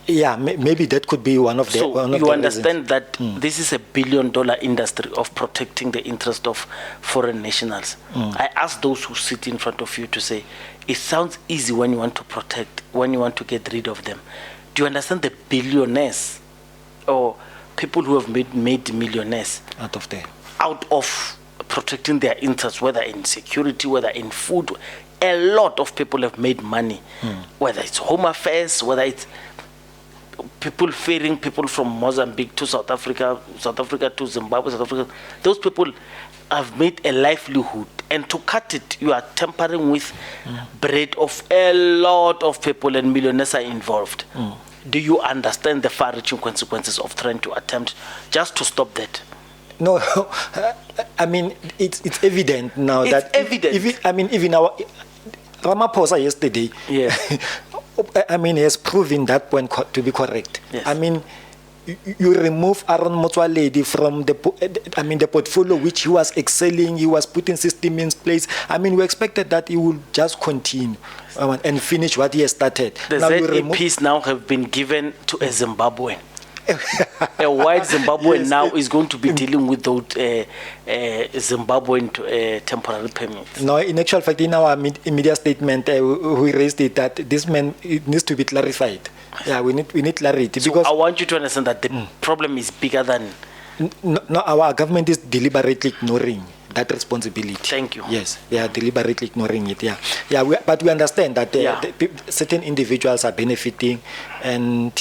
Yeah, maybe that could be one of the. So one of you the understand reasons. that this is $1 billion industry of protecting the interest of foreign nationals. I ask those who sit in front of you to say, it sounds easy when you want to protect, when you want to get rid of them. Do you understand the billionaires or people who have made millionaires out of protecting their interests, whether in security, whether in food? A lot of people have made money, whether it's Home Affairs, whether it's people ferrying people from Mozambique to South Africa to Zimbabwe, South Africa. Those people have made a livelihood, and to cut it, you are tampering with bread of a lot of people, and millionaires are involved. Do you understand the far-reaching consequences of trying to attempt just to stop that? No, I mean it's evident now that even our Ramaphosa yesterday. Yeah. He has proven that point to be correct. Yes. You remove Aaron Motsoaledi from the portfolio which he was excelling, he was putting system in place. We expected that he would just continue and finish what he has started. The ZEPs now have been given to a Zimbabwean. A white Zimbabwean now is going to be dealing with those Zimbabwean temporary permits. No, in actual fact, in our media statement, we raised it that this man, it needs to be clarified. Yeah, we need clarity. So because I want you to understand that the problem is bigger than. No, our government is deliberately ignoring that responsibility. Thank you. Yes, they are deliberately ignoring it. But we understand that certain individuals are benefiting, and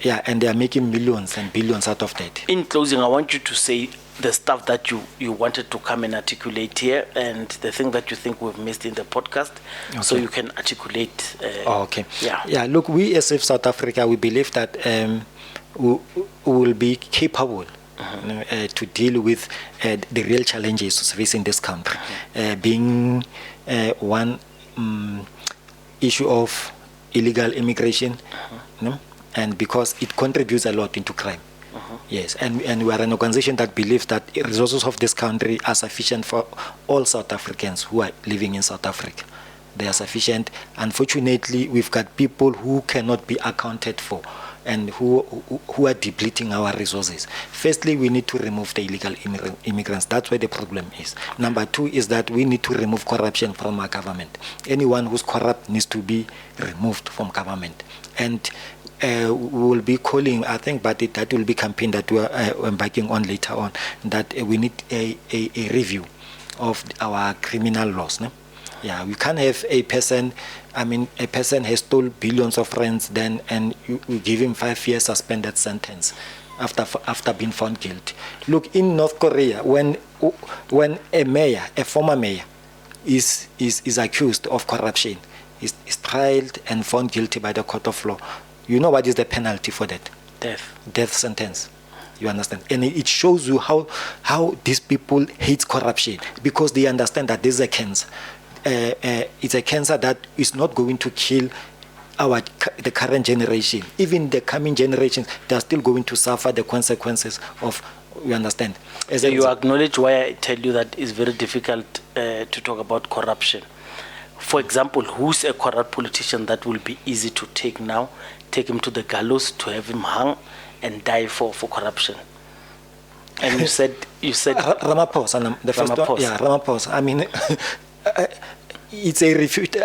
they are making millions and billions out of that. In closing, I want you to say the stuff that you wanted to come and articulate here, and the thing that you think we've missed in the podcast, so you can articulate. Okay. Yeah. Look, we as SAVE South Africa, we believe that we will be capable to deal with the real challenges facing this country, being one issue of illegal immigration. And because it contributes a lot into crime. Yes, and we are an organization that believes that resources of this country are sufficient for all South Africans who are living in South Africa. They are sufficient. Unfortunately, we've got people who cannot be accounted for and who are depleting our resources. Firstly, we need to remove the illegal immigrants. That's where the problem is. Number two is that we need to remove corruption from our government. Anyone who's corrupt needs to be removed from government. And we will be calling, I think, but that will be campaign that we are embarking on later on, that we need a review of our criminal laws. No? Yeah, we can't have a person has stole billions of rands and you give him 5 years suspended sentence. after being found guilty. Look, in North Korea, when a mayor, a former mayor, is accused of corruption, is tried and found guilty by the court of law, you know what is the penalty for that? Death sentence. You understand? And it shows you how these people hate corruption, because they understand that this is a cancer. It's a cancer that is not going to kill the current generation. Even the coming generations, they are still going to suffer the consequences of, you understand? So you acknowledge why I tell you that it's very difficult to talk about corruption. For example, who's a corrupt politician that will be easy to take now, take him to the gallows, to have him hung and die for corruption? And you said Ramaphosa, the first one, Ramaphosa. yeah, Ramaphosa. I mean, it's a refute.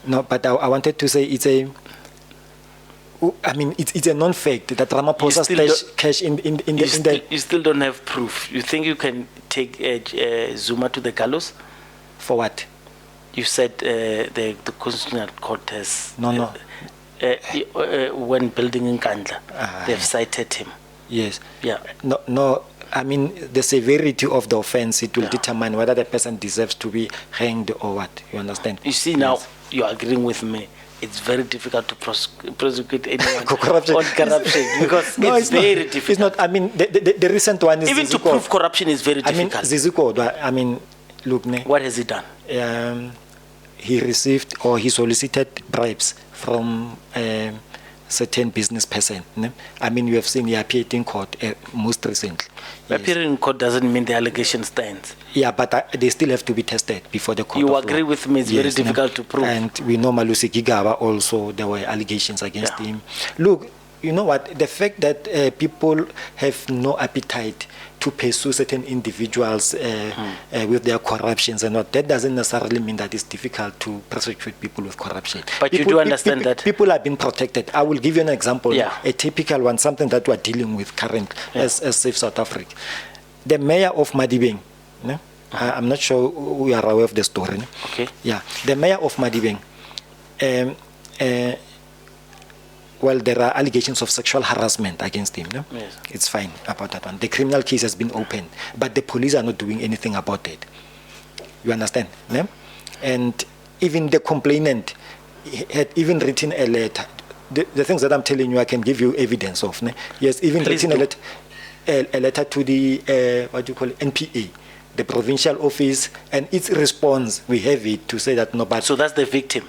No, but I wanted to say it's a non-fact that Ramaphosa stashed cash in the. You still don't have proof. You think you can take Zuma to the gallows? For what? You said the Constitutional Court has. No. When building in Kandla, they've cited him. Yes. Yeah. No. I mean, the severity of the offense, it will determine whether the person deserves to be hanged or what. You understand? You see, now you're agreeing with me. It's very difficult to prosecute anyone on corruption because it's very difficult. It's not. I mean, the recent one is even Ziziko. To prove corruption is very difficult. I mean, look, what has he done? He received or he solicited bribes from certain business person. I mean, you have seen he appeared in court most recently. Appearing in court doesn't mean the allegation stands. Yeah, but they still have to be tested before the court. You of agree law. with me? It's very difficult to prove. And we know Malusi Gigaba also, there were allegations against him. Look, you know what? The fact that people have no appetite to pursue certain individuals with their corruptions and what, that doesn't necessarily mean that it's difficult to prosecute people with corruption. But you do understand that people have been protected. I will give you an example, Yeah. a typical one, something that we're dealing with currently as SAVE South Africa. The mayor of Madibeng, I'm not sure we are aware of the story. Okay. Yeah, the mayor of Madibeng, well, there are allegations of sexual harassment against him. Yes. It's fine about that one. The criminal case has been opened, but the police are not doing anything about it. You understand? And even the complainant had even written a letter. The things that I'm telling you, I can give you evidence of. Yes, even Please written a letter to the NPA, the provincial office, and its response, we have it to say that no, but so that's the victim.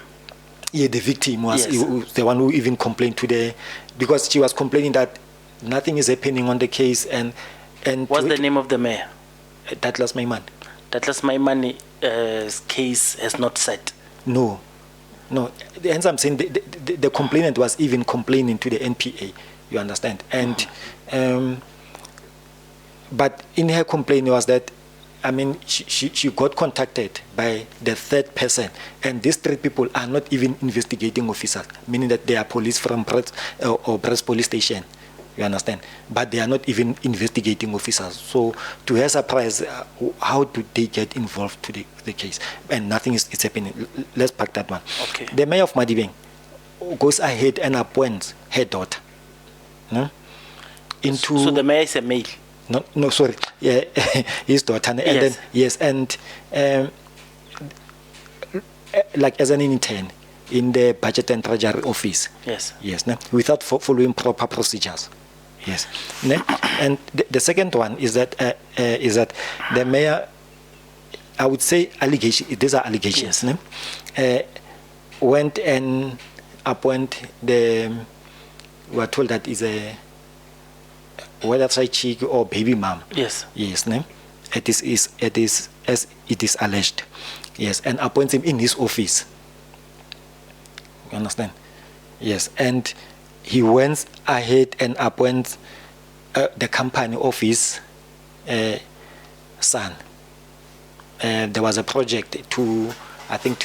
Yeah, the victim was the one who even complained because she was complaining that nothing is happening on the case and What's the name of the mayor? Douglas Maiman. Douglas Maiman's case has not set. No. Hence I'm saying the complainant was even complaining to the NPA. You understand? And but in her complaint was that, I mean, she got contacted by the third person, and these three people are not even investigating officers, meaning that they are police from Brits or Brits police station. You understand? But they are not even investigating officers. So, to her surprise, how do they get involved to the case? And nothing is happening. Let's pack that one. Okay. The mayor of Madibeng goes ahead and appoints her daughter. So the mayor is a male. No, sorry. Yeah, his daughter. And Yes. Then, like as an intern in the budget and treasury office. Yes. Without following proper procedures. Yes. And the second one is that the mayor, I would say these are allegations. Yes. Went and appoint we are told that is a whether side chick or baby mom. Yes. It is as it is alleged. Yes, and appoints him in his office. You understand? Yes, and he went ahead and appoints the company office son. There was a project to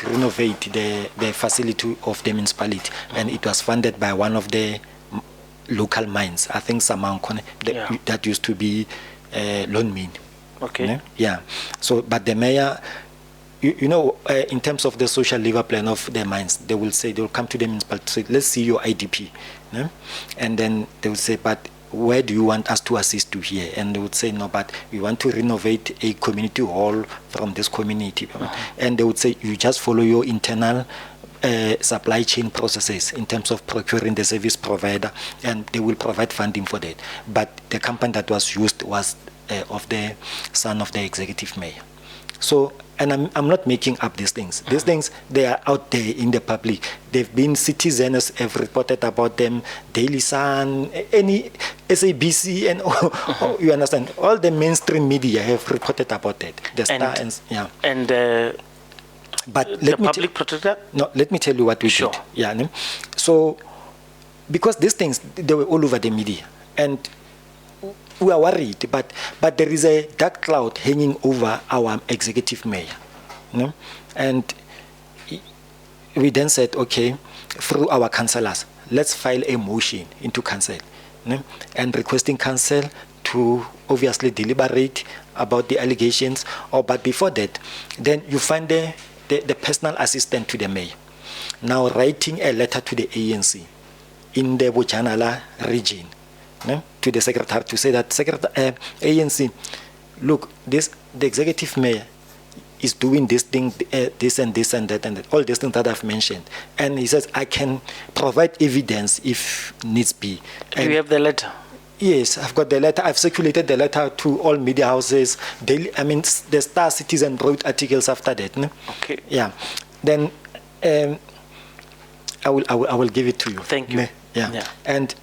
renovate the facility of the municipality, and it was funded by one of the local mines. I think Samankone, that used to be Loan Mine. Okay. Yeah. So, but the mayor you know, in terms of the social labor plan of their mines, they will come to the municipality, say, let's see your IDP. No? And then they will say, but where do you want us to assist you here? And they would say, no, but we want to renovate a community hall from this community. And they would say, you just follow your internal supply chain processes in terms of procuring the service provider, and they will provide funding for that. But the company that was used was of the son of the executive mayor. So, and I'm not making up these things. These things, they are out there in the public. They've been, citizens have reported about them, Daily Sun, any SABC, and you understand, all the mainstream media have reported about that. The Star and yeah. And but the public protector? No, let me tell you what we did. Yeah. No? So, because these things, they were all over the media, and we are worried, but there is a dark cloud hanging over our executive mayor. No? And we then said, okay, through our councillors, let's file a motion into council, no? And requesting council to obviously deliberate about the allegations. But before that, then you find the personal assistant to the mayor now writing a letter to the ANC in the Bojanala region, no? To the secretary to say that ANC, look, the executive mayor is doing this thing, this and this and that, and all these things that I've mentioned. And he says, I can provide evidence if needs be. Do you have the letter? Yes, I've got the letter. I've circulated the letter to all media houses. Daily, I mean, the Star Citizen wrote articles after that. No? Okay. Yeah. Then I will give it to you. Thank you. Yeah. And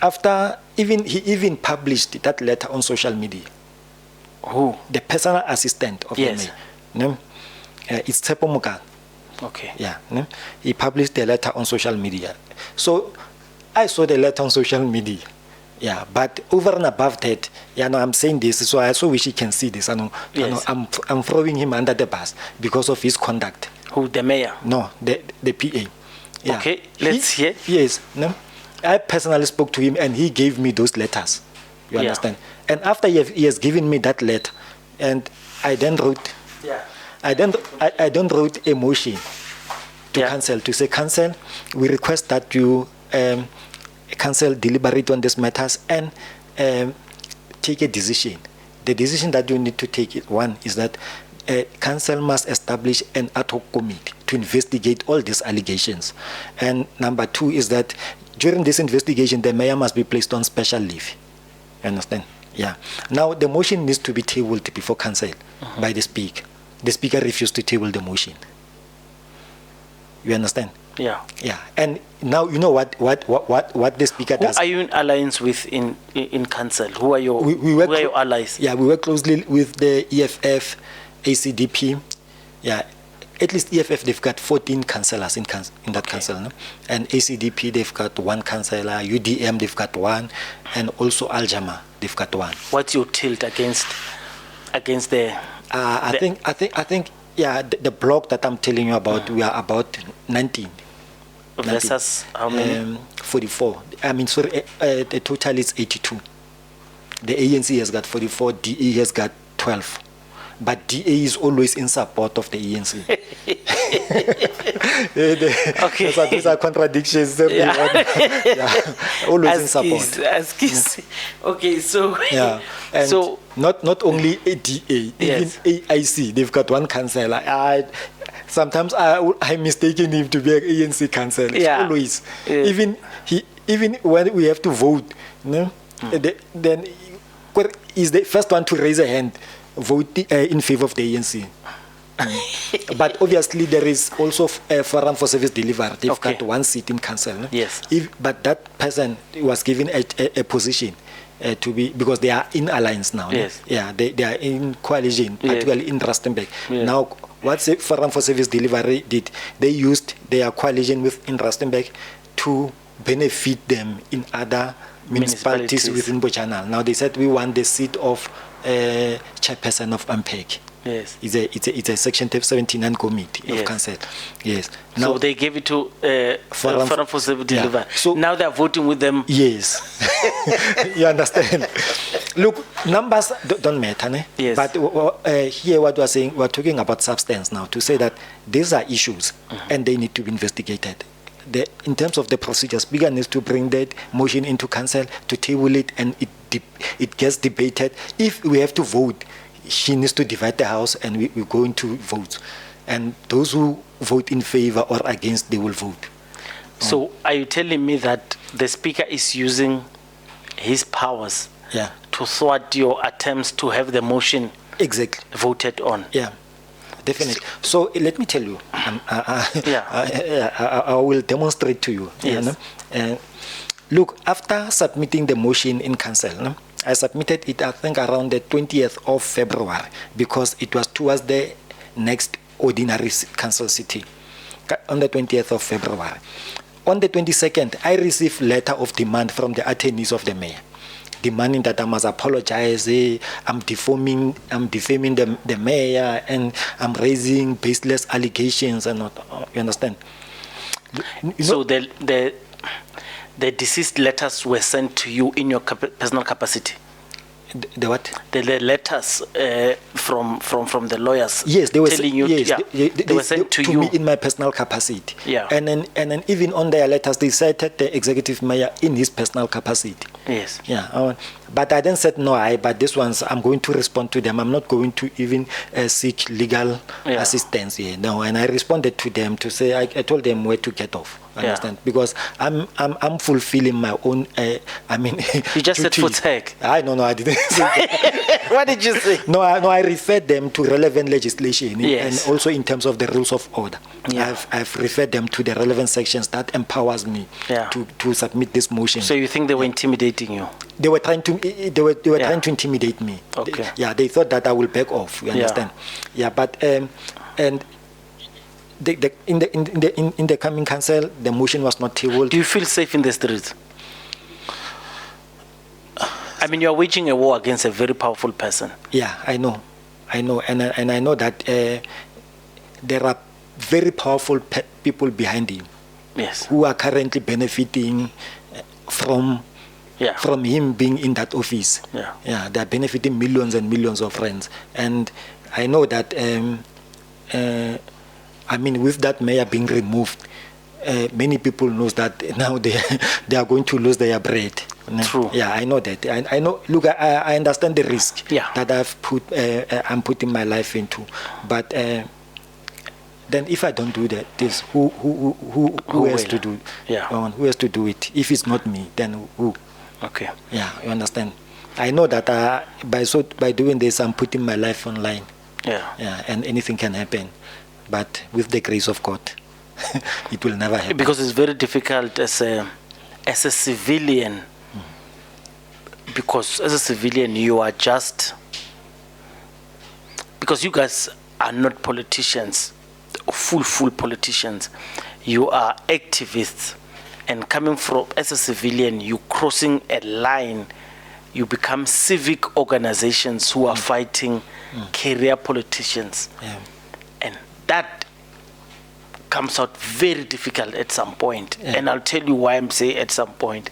after he even published that letter on social media. Who? The personal assistant of the mayor. No? It's Tsepo Muka. Okay. Yeah. No? He published the letter on social media. So I saw the letter on social media. Yeah, but over and above that, I'm saying this, so I also wish he can see this. I'm throwing him under the bus because of his conduct. Who, the mayor? No, the PA. Yeah. Okay, let's hear. Yes. No? I personally spoke to him and he gave me those letters. You understand? And after he has given me that letter, and I then wrote, I then wrote a motion to council to say, council, we request that you council deliberate on these matters and take a decision. The decision that you need to take, one is that council must establish an ad hoc committee to investigate all these allegations. And number two is that during this investigation, the mayor must be placed on special leave. You understand? Yeah. Now, the motion needs to be tabled before council by the speaker. The speaker refused to table the motion. You understand? Yeah. Yeah. And now you know what the speaker does. Who are you in alliance with in council? Who are your who are your allies? Yeah, we work closely with the EFF, ACDP. Yeah. At least EFF, they've got 14 councillors in that council. No? And ACDP, they've got one councillor. UDM, they've got one. And also Aljama, they've got one. What's your tilt against the... I think, the block that I'm telling you about, we are about 19. Versus how many? 44. I mean, sorry, the total is 82. The ANC has got 44, DA has got 12. But DA is always in support of the ANC. Okay. These are contradictions. Always in support. Okay, so... Yeah. And so not only DA, even AIC, they've got one councillor. Sometimes I'm mistaking him to be an ANC councillor. Always. Yeah. Even when we have to vote, then he's the first one to raise a hand, vote in favor of the ANC. But obviously there is also a forum for service delivery. They've got one seat in council. No? Yes. But that person was given a position to be, because they are in alliance now. Yes. No? Yeah, they are in coalition, particularly in Rustenburg. Yes. Now, what the forum for service delivery did, they used their coalition within Rustenburg to benefit them in other municipalities within Bojanala. Now they said we want the seat of chairperson of MPEG. Yes. It's a Section 79 committee of council. Yes. Now, so they gave it to Forum for Service Delivery. So now they are voting with them. Yes. You understand? Look, numbers don't matter, ne? Yes. But here what we're saying, we're talking about substance now, to say that these are issues and they need to be investigated. In terms of the procedure, Speaker needs to bring that motion into council, to table it, and it gets debated. If we have to vote, she needs to divide the house and we're going to vote. And those who vote in favor or against, they will vote. So are you telling me that the Speaker is using his powers to thwart your attempts to have the motion exactly voted on? Yeah, definitely. So let me tell you, I will demonstrate to you. Yes. Look, after submitting the motion in council, I submitted it, I think, around the 20th of February, because it was towards the next ordinary council sitting, on the 20th of February. On the 22nd, I received letter of demand from the attorneys of the mayor, demanding that I must apologize. I'm defaming the mayor, and I'm raising baseless allegations and not. You understand? So the deceased letters were sent to you in your personal capacity. The what? The letters from the lawyers. Yes, they were telling you. Yes, they were sent to you me in my personal capacity. Yeah. And then even on their letters, they cited the executive mayor in his personal capacity. Yes. Yeah. But I then said no. But this ones I'm going to respond to them. I'm not going to even seek legal assistance here. No. And I responded to them to say I told them where to get off. Understand? Because I'm fulfilling my own. You just said for tech. No, I didn't. What did you say? No, I referred them to relevant legislation, yes. and also in terms of the rules of order. Yeah. I've referred them to the relevant sections that empowers me to submit this motion. So you think they were intimidating you? They were trying to trying to intimidate me. Okay. They thought that I will back off. You understand? Yeah, but and in the coming council, the motion was not tabled. Do you feel safe in the streets? I mean, you are waging a war against a very powerful person. Yeah, I know, and I know that there are very powerful people behind him. Yes. Who are currently benefiting from him being in that office. Yeah, they are benefiting millions and millions of rands, and I know that. With that mayor being removed, many people knows that now they are going to lose their bread. True. Yeah, I know that. I know. Look, I understand the risk that I'm putting my life into, but then if I don't do that, this who has to do? Yeah. Who has to do it? If it's not me, then who? Okay. Yeah, you understand. I know that by doing this, I'm putting my life online. Yeah. Yeah, and anything can happen. But with the grace of God, it will never happen. Because it's very difficult as a civilian. Because as a civilian, you are just... Because you guys are not politicians, full politicians. You are activists. And coming from, as a civilian, you crossing a line. You become civic organizations who are fighting career politicians. Yeah. And that comes out very difficult at some point. Yeah. And I'll tell you why I'm saying at some point.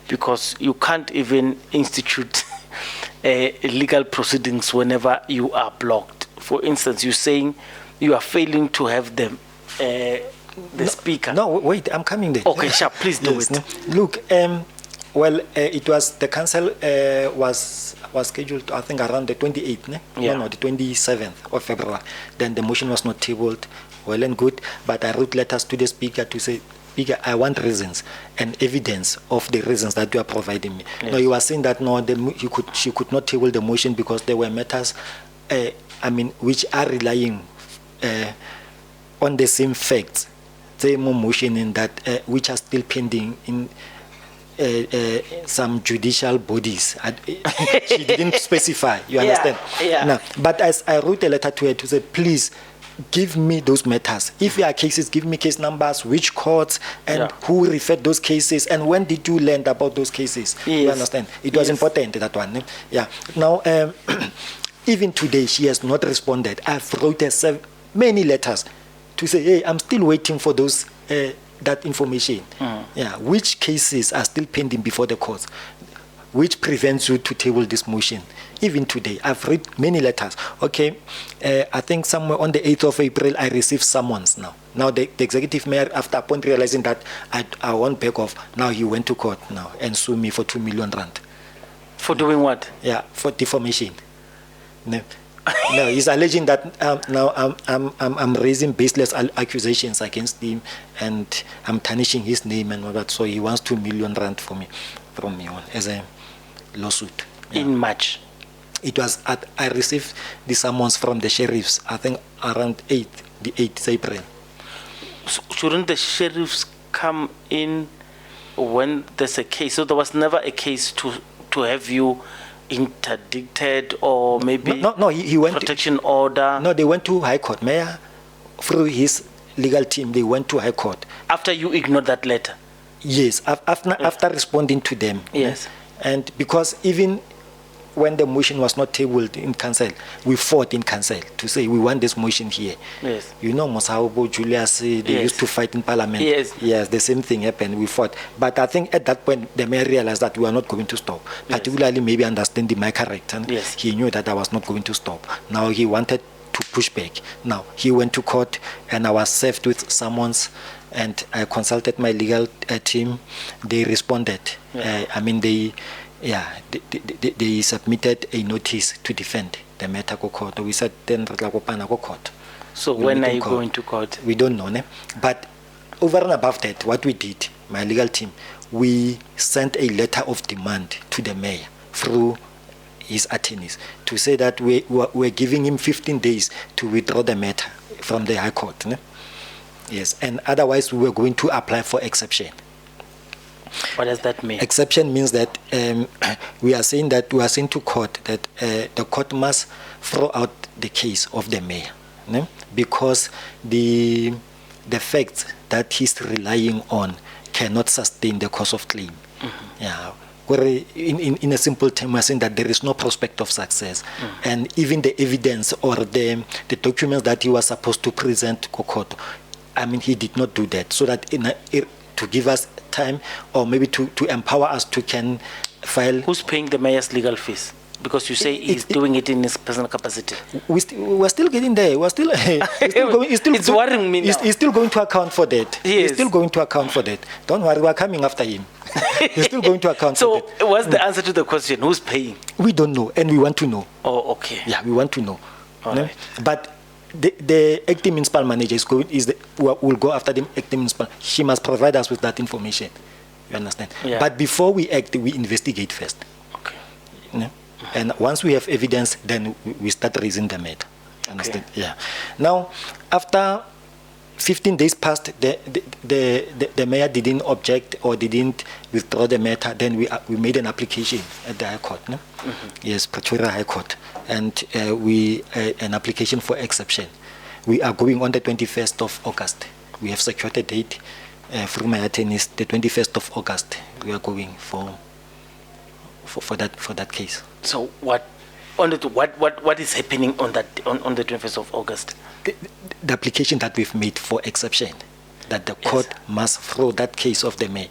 Because you can't even institute legal proceedings whenever you are blocked. For instance, you're saying you are failing to have the speaker. No, wait, I'm coming there. Okay, sure, please do it. No. Look, it was the council was scheduled, I think, around the 28th, the 27th of February. Then the motion was not tabled. Well and good, but I wrote letters to the speaker to say, Speaker, I want reasons and evidence of the reasons that you are providing me. Yes. Now you are saying that she could not table the motion because there were matters, which are relying on the same facts, same motion in that which are still pending in some judicial bodies. She didn't specify. You understand? Yeah. Now, but as I wrote a letter to her to say, please give me those matters. If there are cases, give me case numbers, which courts, and who referred those cases, and when did you learn about those cases? Yes. You understand? It was important, that one. Yeah. Now, even today, she has not responded. I've wrote her many letters to say, hey, I'm still waiting for those that information. Yeah, which cases are still pending before the courts? which prevents you to table this motion. Even today, I've read many letters. Okay, I think somewhere on the 8th of April, I received summons now. Now the executive mayor, after upon realizing that I won't back off, now he went to court now and sued me for 2 million rand. For doing what? Yeah, for defamation. No, no, he's alleging that now I'm raising baseless accusations against him, and I'm tarnishing his name and all that. So he wants 2 million rand from me on as a lawsuit. Yeah. In March. It was I received the summons from the sheriffs. I think around the 8th April. So shouldn't the sheriffs come in when there's a case? So there was never a case to have you interdicted or maybe no, he went protection order. No, they went to High Court. Mayor, through his legal team, they went to High Court. After you ignored that letter? Yes, after responding to them. Yes. And because even when the motion was not tabled in council, we fought in council to say we want this motion here. Yes. You know, Mosaubo, Julius, they Yes. used to fight in parliament. Yes. Yes, the same thing happened. We fought. But I think at that point, the mayor realized that we were not going to stop. Yes. Particularly maybe understanding my character. Yes. He knew that I was not going to stop. Now he wanted to push back. Now he went to court and I was served with summons, and I consulted my legal team. They responded. Yeah. They submitted a notice to defend the matter go court. We said then go court. So We'll when meet are in you court. going to court? We don't know, ne? But over and above that, what we did, my legal team, we sent a letter of demand to the mayor through his attorneys to say that we're giving him 15 days to withdraw the matter from the High Court. Ne? Yes, and otherwise we were going to apply for exception. What does that mean? Exception means that we are saying to court that the court must throw out the case of the mayor, ne? Because the facts that he's relying on cannot sustain the cause of claim. Mm-hmm. Yeah. Where in a simple term, we're saying that there is no prospect of success, and even the evidence or the documents that he was supposed to present to court, I mean, he did not do that, so that to give us time or maybe to empower us to can file. Who's paying the mayor's legal fees? Because you say he's doing it in his personal capacity. We're still getting there. We're still. It's worrying me now. He's still going to account for that. Yes. He's still going to account for that. Don't worry, we're coming after him. He's still going to account for that. So what's the answer to the question? Who's paying? We don't know, and we want to know. Oh, okay. Yeah, we want to know. All No? right. But the acting municipal manager will go after the acting municipal. She must provide us with that information. You understand? Yeah. But before we act, we investigate first. Okay. No? And once we have evidence, then we start raising the matter. Understand? Okay. Yeah. Now, after 15 days passed, the mayor didn't object or didn't withdraw the matter. Then we made an application at the High Court. No? Mm-hmm. Yes, Pretoria High Court, and an application for exception. We are going on the 21st of August. We have secured a date through my attorneys. The 21st of August, we are going for that case. So what is happening on the 21st of August? The application that we've made for exception, that the court must throw that case of the mayor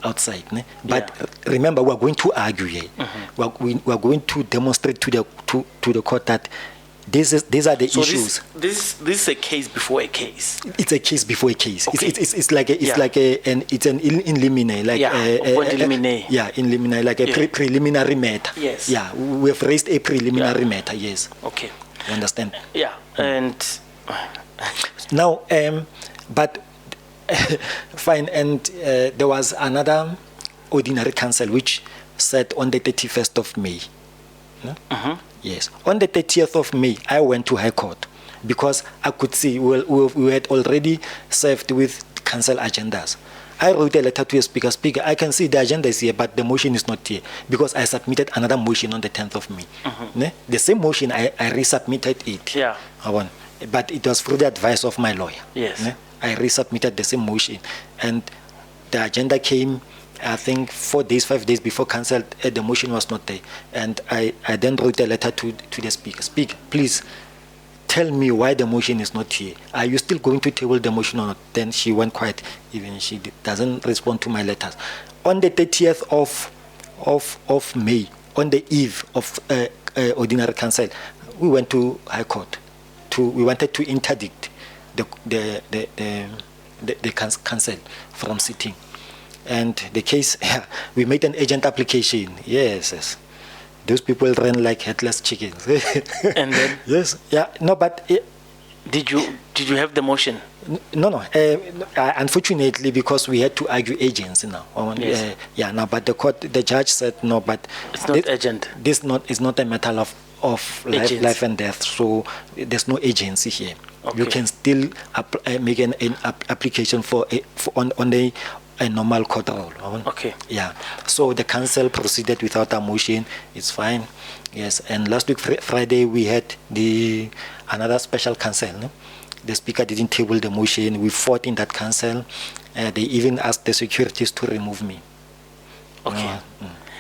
outside. Ne? But remember, we're going to argue here. Mm-hmm. We're going to demonstrate to the court that these are the issues. This is a case before a case. It's a case before a case. Okay. It's an in limine, like in limine, like a preliminary matter. Yes. Yeah, we have raised a preliminary matter. Yes. Okay. You understand? Yeah. And now, but fine. And there was another ordinary council which sat on the 31st of May. No? Mm-hmm. Yes. On the 30th of May, I went to High Court because I could see we had already served with council agendas. I wrote a letter to a speaker. Speaker, I can see the agenda is here, but the motion is not here because I submitted another motion on the 10th of May. Mm-hmm. Ne? The same motion, I resubmitted it. Yeah. But it was through the advice of my lawyer. Yes. Ne? I resubmitted the same motion, and the agenda came, I think 5 days before council. The motion was not there, and I then wrote a letter to the speaker. Speaker, please tell me why the motion is not here. Are you still going to table the motion or not? Then she went quiet. Even she doesn't respond to my letters. On the 30th of of May, on the eve of ordinary council, we went to High Court. We wanted to interdict the council from sitting. And the case, we made an urgent application. Yes. Those people ran like headless chickens. And then? Yes, yeah, no, but... Did you have the motion? No. Unfortunately, because we had to argue agents now. Yes. No, but the judge said no, but... It's not urgent. This is not a matter of life and death, so there's no agency here. Okay. You can still make an application on a normal court rule. Okay. Yeah. So the council proceeded without a motion. It's fine. Yes. And last week Friday we had another special council. No? The speaker didn't table the motion. We fought in that council. They even asked the securities to remove me. Okay.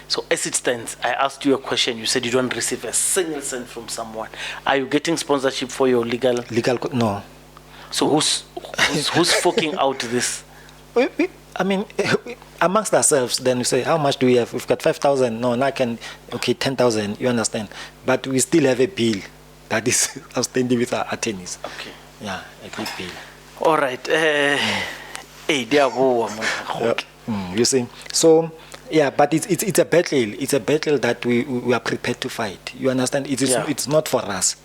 So as it stands, I asked you a question. You said you don't receive a single cent from someone. Are you getting sponsorship for your legal? No. So who's forking out this? I mean, amongst ourselves, then we say, how much do we have? We've got 5,000. No, now I can, 10,000. You understand? But we still have a bill that is outstanding with our attorneys. Okay. Yeah, a big bill. All right. Hey, you see? So, yeah, but it's a battle. It's a battle that we are prepared to fight. You understand? It's not for us.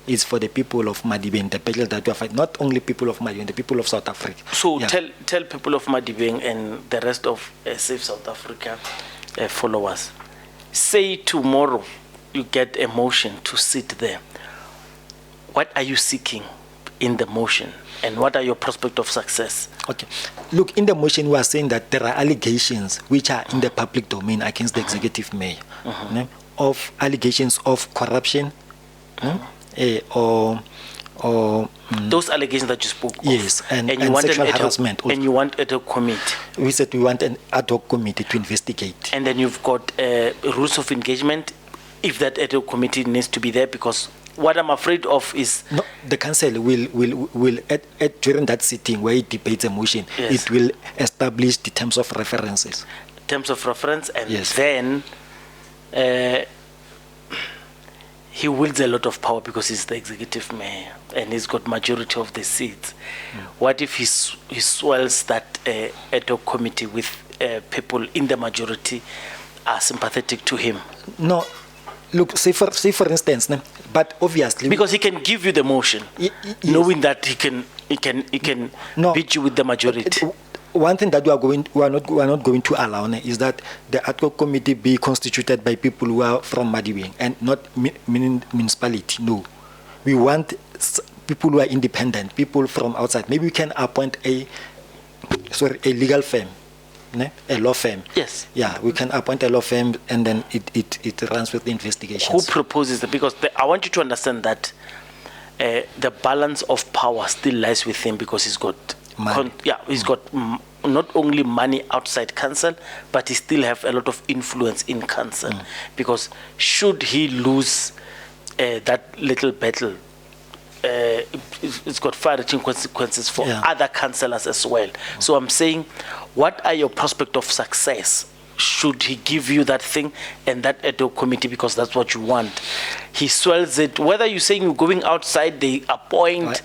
It's for the people of Madibeng, the battle that we are fighting. Not only people of Madibeng, the people of South Africa. So tell people of Madibeng and the rest of SAVE South Africa followers, say tomorrow you get a motion to sit there. What are you seeking in the motion? And what are your prospects of success? Okay. Look, in the motion, we are saying that there are allegations which are in the public domain against the executive mayor, of allegations of corruption, or those allegations that you spoke of. Yes, and you want sexual harassment. And you want a committee. We said we want an ad hoc committee to investigate. And then you've got rules of engagement, if that ad hoc committee needs to be there, because what I'm afraid of is... No, the council will during that sitting where it debates a motion, yes, it will establish the terms of references. Terms of reference, and yes, then he wields a lot of power because he's the executive mayor and he's got majority of the seats. What if he swells that ad hoc committee with people in the majority are sympathetic to him? No. Look, say for instance, but obviously because he can give you the motion, knowing that he can beat you with the majority. One thing that we are not going to allow is that the ad hoc committee be constituted by people who are from Madibeng and not municipality. No, we want people who are independent, people from outside. Maybe we can appoint a legal firm. A law firm. Yes. Yeah, we can appoint a law firm and then it runs with the investigations. Who proposes that? Because I want you to understand that the balance of power still lies with him because he's got money. He's got not only money outside council, but he still have a lot of influence in council. Because should he lose that little battle, it's got far-reaching consequences for other councillors as well. So I'm saying, what are your prospects of success? Should he give you that thing and that ad hoc committee, because that's what you want? He swells it. Whether you're saying you're going outside, they appoint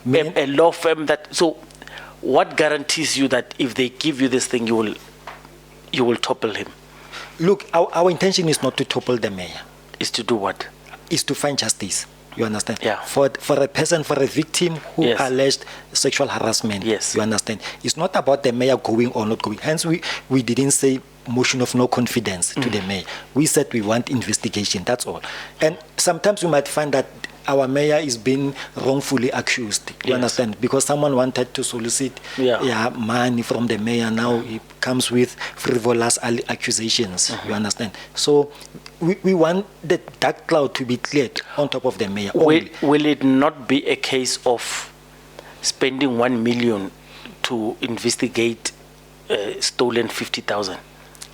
a law firm that. So, what guarantees you that if they give you this thing, you will topple him? Look, our intention is not to topple the mayor. Is to do what? Is to find justice. You understand? Yeah. For a person, for a victim who alleged sexual harassment. Yes. You understand? It's not about the mayor going or not going. Hence, we didn't say motion of no confidence to the mayor. We said we want investigation. That's all. And sometimes we might find that our mayor is being wrongfully accused. You understand? Because someone wanted to solicit money from the mayor. Now he comes with frivolous accusations. You understand? So we want the dark cloud to be cleared on top of the mayor. Will it not be a case of spending 1 million to investigate stolen 50,000?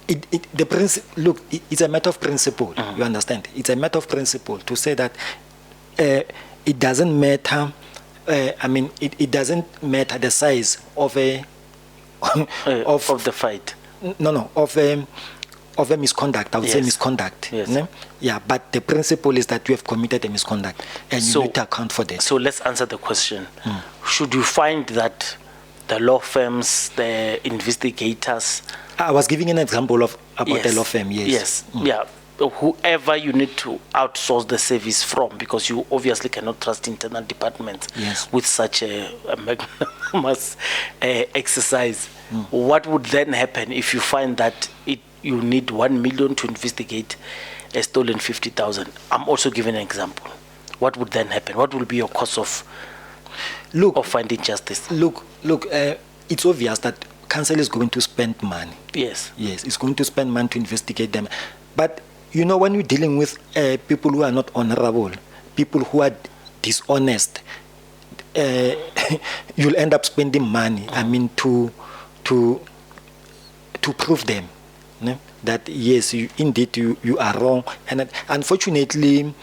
It's a matter of principle. You understand? It's a matter of principle to say that it doesn't matter. It doesn't matter the size of of the fight. No, of a misconduct. I would say Yes. misconduct. Yes. Ne? Yeah, but the principle is that you have committed a misconduct and you need to account for that. So let's answer the question. Should you find that the law firms, the investigators, I was giving an example of about the law firm. Yes. Yeah. Whoever you need to outsource the service from, because you obviously cannot trust internal departments Yes. with such a magnanimous exercise. What would then happen if you find that you need 1 million to investigate a stolen 50,000? I'm also giving an example. What would then happen? What will be your cost of finding justice? Look, it's obvious that council is going to spend money. Yes. Yes, it's going to spend money to investigate them. But, you know, when you're dealing with people who are not honorable, people who are dishonest, you'll end up spending money, I mean, to prove them. No? That, yes, indeed, you are wrong. And unfortunately,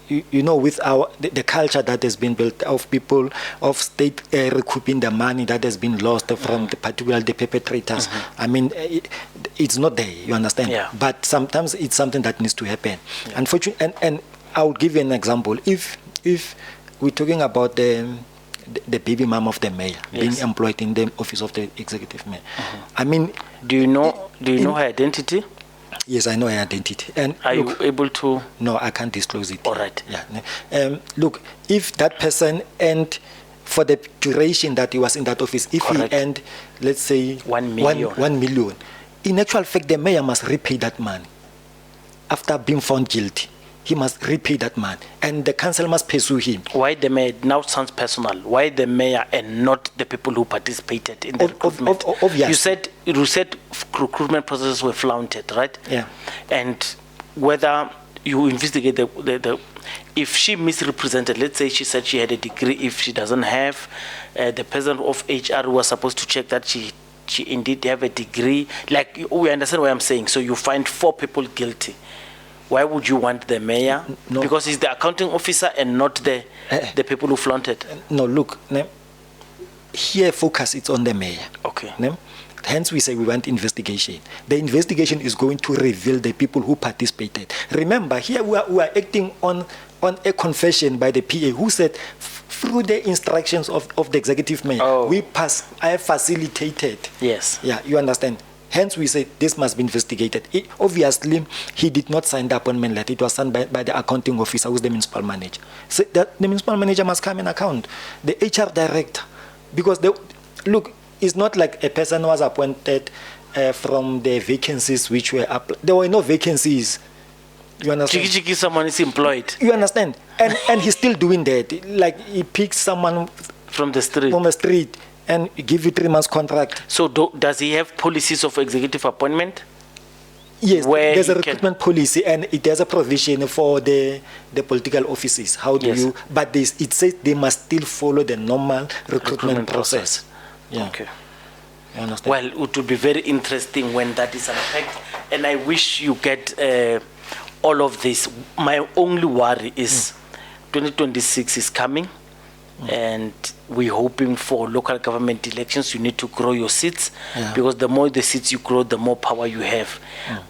you know, with the culture that has been built of people, of state recouping the money that has been lost from particularly the perpetrators, I mean, it's not there, you understand? Yeah. But sometimes it's something that needs to happen. Yeah. Unfortunately, and I would give you an example. If we're talking about the baby mom of the mayor being employed in the office of the executive mayor, I mean, do you know her identity? Yes, I know her identity. And are you able to? No, I can't disclose it. All right. Yeah. Look, if that person earned, for the duration that he was in that office, if he earned, let's say, 1 million. 1 million, in actual fact, the mayor must repay that money. After being found guilty, he must repay that money, and the council must pursue him. Why the mayor? Now sounds personal. Why the mayor and not the people who participated in the recruitment? Obviously. You said recruitment processes were flaunted, right? Yeah. And whether you investigate the if she misrepresented, let's say she said she had a degree, if she doesn't have, the person of HR who was supposed to check that she indeed have a degree. Like, we understand what I'm saying. So you find 4 people guilty. Why would you want the mayor? No. Because he's the accounting officer and not the people who flaunted. No, look, here focus is on the mayor. Okay. Hence we say we want investigation. The investigation is going to reveal the people who participated. Remember, here we are acting on a confession by the PA who said, through the instructions of the executive mayor, I facilitated. Yes. Yeah, you understand? Hence, we say this must be investigated. Obviously, he did not sign the appointment letter. It was signed by the accounting officer, who's the municipal manager. So the municipal manager must come in account. The HR director, because look, it's not like a person was appointed from the vacancies which were up. There were no vacancies. You understand? Chiki, someone is employed. You understand? And he's still doing that. Like, he picks someone from the street. And give you 3 months contract. So does he have policies of executive appointment? Yes, there's a recruitment policy, and it has a provision for the political offices. How do you? But it says they must still follow the normal recruitment process. Yeah. Okay. You understand? Well, it will be very interesting when that is unpacked, and I wish you get all of this. My only worry is 2026 is coming. And we're hoping for local government elections. You need to grow your seats, because the more the seats you grow, the more power you have.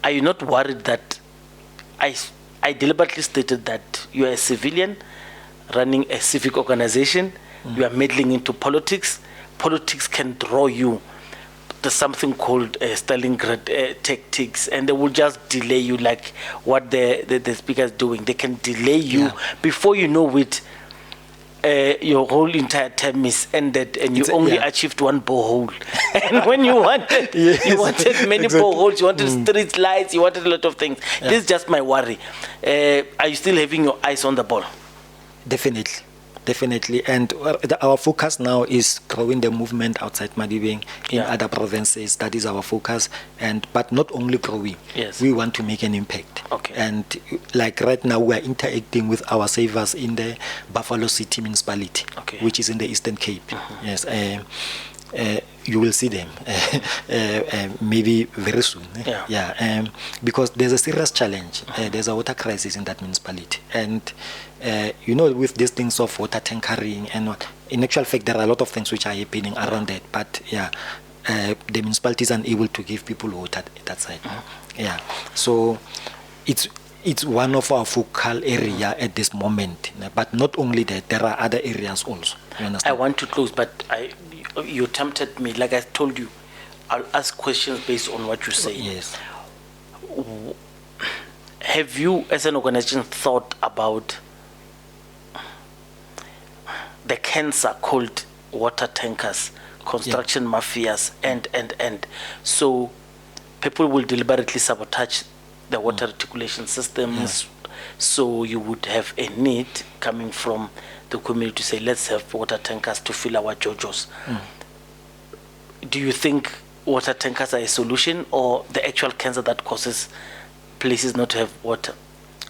Are you not worried that I deliberately stated that you are a civilian running a civic organization, you are meddling into politics. Politics can draw you. There's something called Stalingrad tactics, and they will just delay you, like what the speaker is doing. They can delay you before you know it. Your whole entire term is ended, and you only achieved 1 borehole. And when you wanted, you wanted many boreholes, you wanted street lights, you wanted a lot of things. This is just my worry. Are you still having your eyes on the ball? Definitely. And our focus now is growing the movement outside Madibeng in other provinces. That is our focus. But not only growing, we want to make an impact. Okay. And like right now, we are interacting with our savers in the Buffalo City Municipality, which is in the Eastern Cape. Yes. You will see them maybe very soon. Because there's a serious challenge. There's a water crisis in that municipality. And you know, with these things of water tankering and in actual fact, there are a lot of things which are happening around that. But the municipality is unable to give people water at that side. Yeah, so it's one of our focal area at this moment. But not only that, there are other areas also. You I understand? want to close, but you tempted me. Like I told you, I'll ask questions based on what you say. Yes. Have you, as an organization, thought about the cancer called water tankers, construction mafias, and? So people will deliberately sabotage the water reticulation systems. So you would have a need coming from the community to say, let's have water tankers to fill our jojos. Do you think water tankers are a solution, or the actual cancer that causes places not to have water?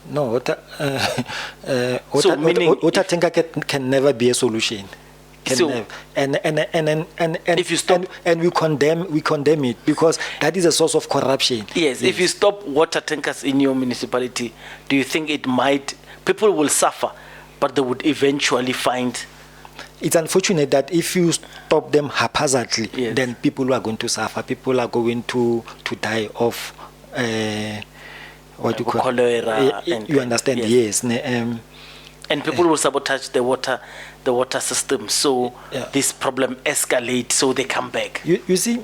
No, water So meaning water tanker can never be a solution. Can So- never. And If you stop- and we condemn it because that is a source of corruption. Yes, if you stop water tankers in your municipality, do you think people will suffer, but they would eventually find? It's unfortunate that if you stop them haphazardly, Yes. then people are going to suffer. People are going to die of what you call Cholera and- you understand? yes. Yes. And people will sabotage the water system, so Yeah. this problem escalates, so they come back. You see,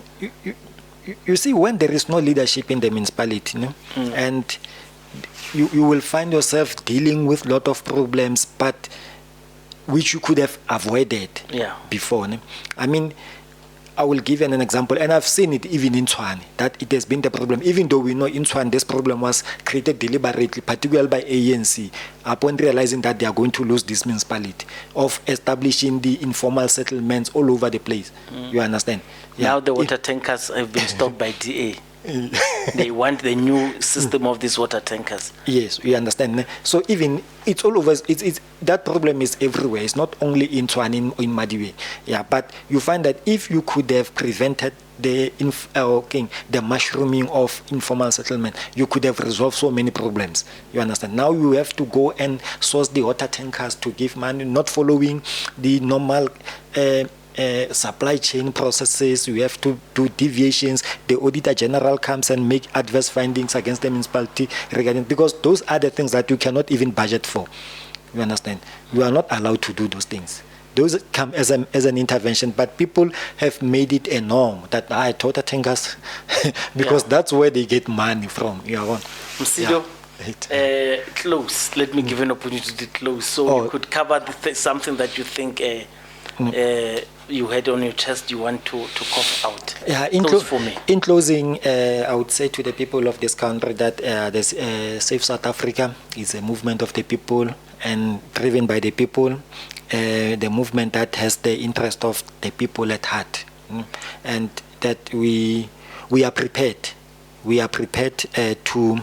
you see, when there is no leadership in the municipality, no? And you will find yourself dealing with a lot of problems, but which you could have avoided before. No? I mean, I will give you an example, and I've seen it even in Tshwane, that it has been the problem. Even though we know in Tshwane this problem was created deliberately, particularly by ANC, upon realizing that they are going to lose this municipality, of establishing the informal settlements all over the place. You understand? Now the water tankers have been stopped by DA. They want the new system of these water tankers. Yes, we understand. So even it's all over. It's that problem is everywhere. It's not only in Tshwane, in Madibe. Yeah, but you find that if you could have prevented the mushrooming of informal settlement, you could have resolved so many problems. You understand? Now you have to go and source the water tankers to give money, not following the normal supply chain processes. You have to do deviations. The Auditor General comes and make adverse findings against the municipality regarding, because those are the things that you cannot even budget for. You understand? You are not allowed to do those things. Those come as an intervention, but people have made it a norm that I taught tankers because that's where they get money from. You are on. Msido, close. Let me give you an opportunity to close, so you could cover something that you think you had on your chest. You want to cough out. Yeah, close for me. In closing, I would say to the people of this country that this Save South Africa is a movement of the people and driven by the people. The movement that has the interest of the people at heart, and that we are prepared. We are prepared to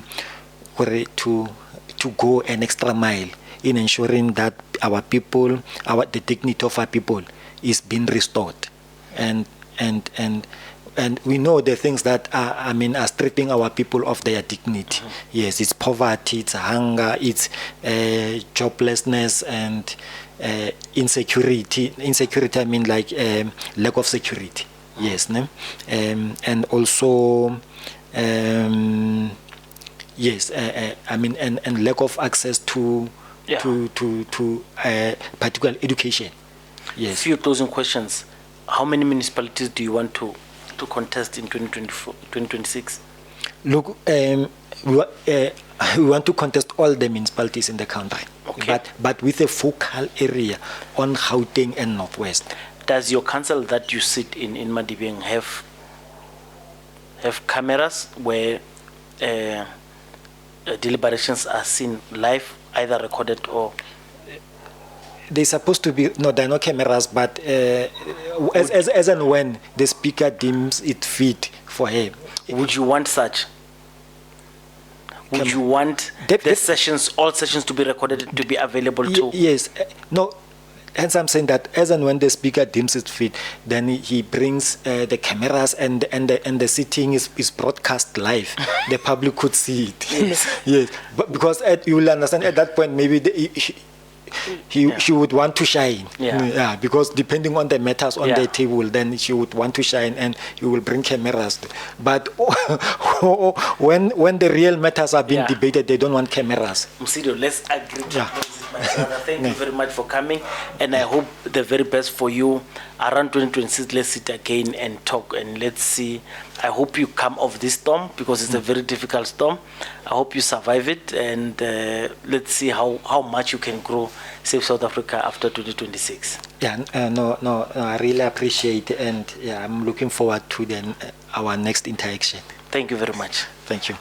go an extra mile in ensuring that our people, the dignity of our people, is being restored, and we know the things that are stripping our people of their dignity. Yes, it's poverty, it's hunger, it's joblessness, and insecurity. I mean, like lack of security. Yes, no? And also yes, I mean, and lack of access to particular education. Yes. Few closing questions. How many municipalities do you want to contest in 2026? Look, we want to contest all the municipalities in the country, okay, but with a focal area on Gauteng and Northwest. Does your council that you sit in Madibeng have cameras where deliberations are seen live, either recorded or? They're supposed to be, no, there are no cameras, but as and when the speaker deems it fit for him. Would you want such? Would you want all sessions to be recorded, to be available to? Yes. No, hence I'm saying that as and when the speaker deems it fit, then he brings the cameras and the sitting is broadcast live. The public could see it. Yes. Yes. But because you will understand at that point, maybe she would want to shine. Yeah. Because depending on the matters on Yeah. the table, then she would want to shine, and you will bring cameras. But when the real matters are being Yeah. debated, they don't want cameras. Msido, let's agree to Yeah. close it, my brother. Thank you very much for coming, and I hope the very best for you. Around 2026, let's sit again and talk, and let's see. I hope you come off this storm, because it's a very difficult storm. I hope you survive it, and let's see how much you can grow Save South Africa after 2026. Yeah, no, I really appreciate it, and yeah, I'm looking forward to our next interaction. Thank you very much. Thank you.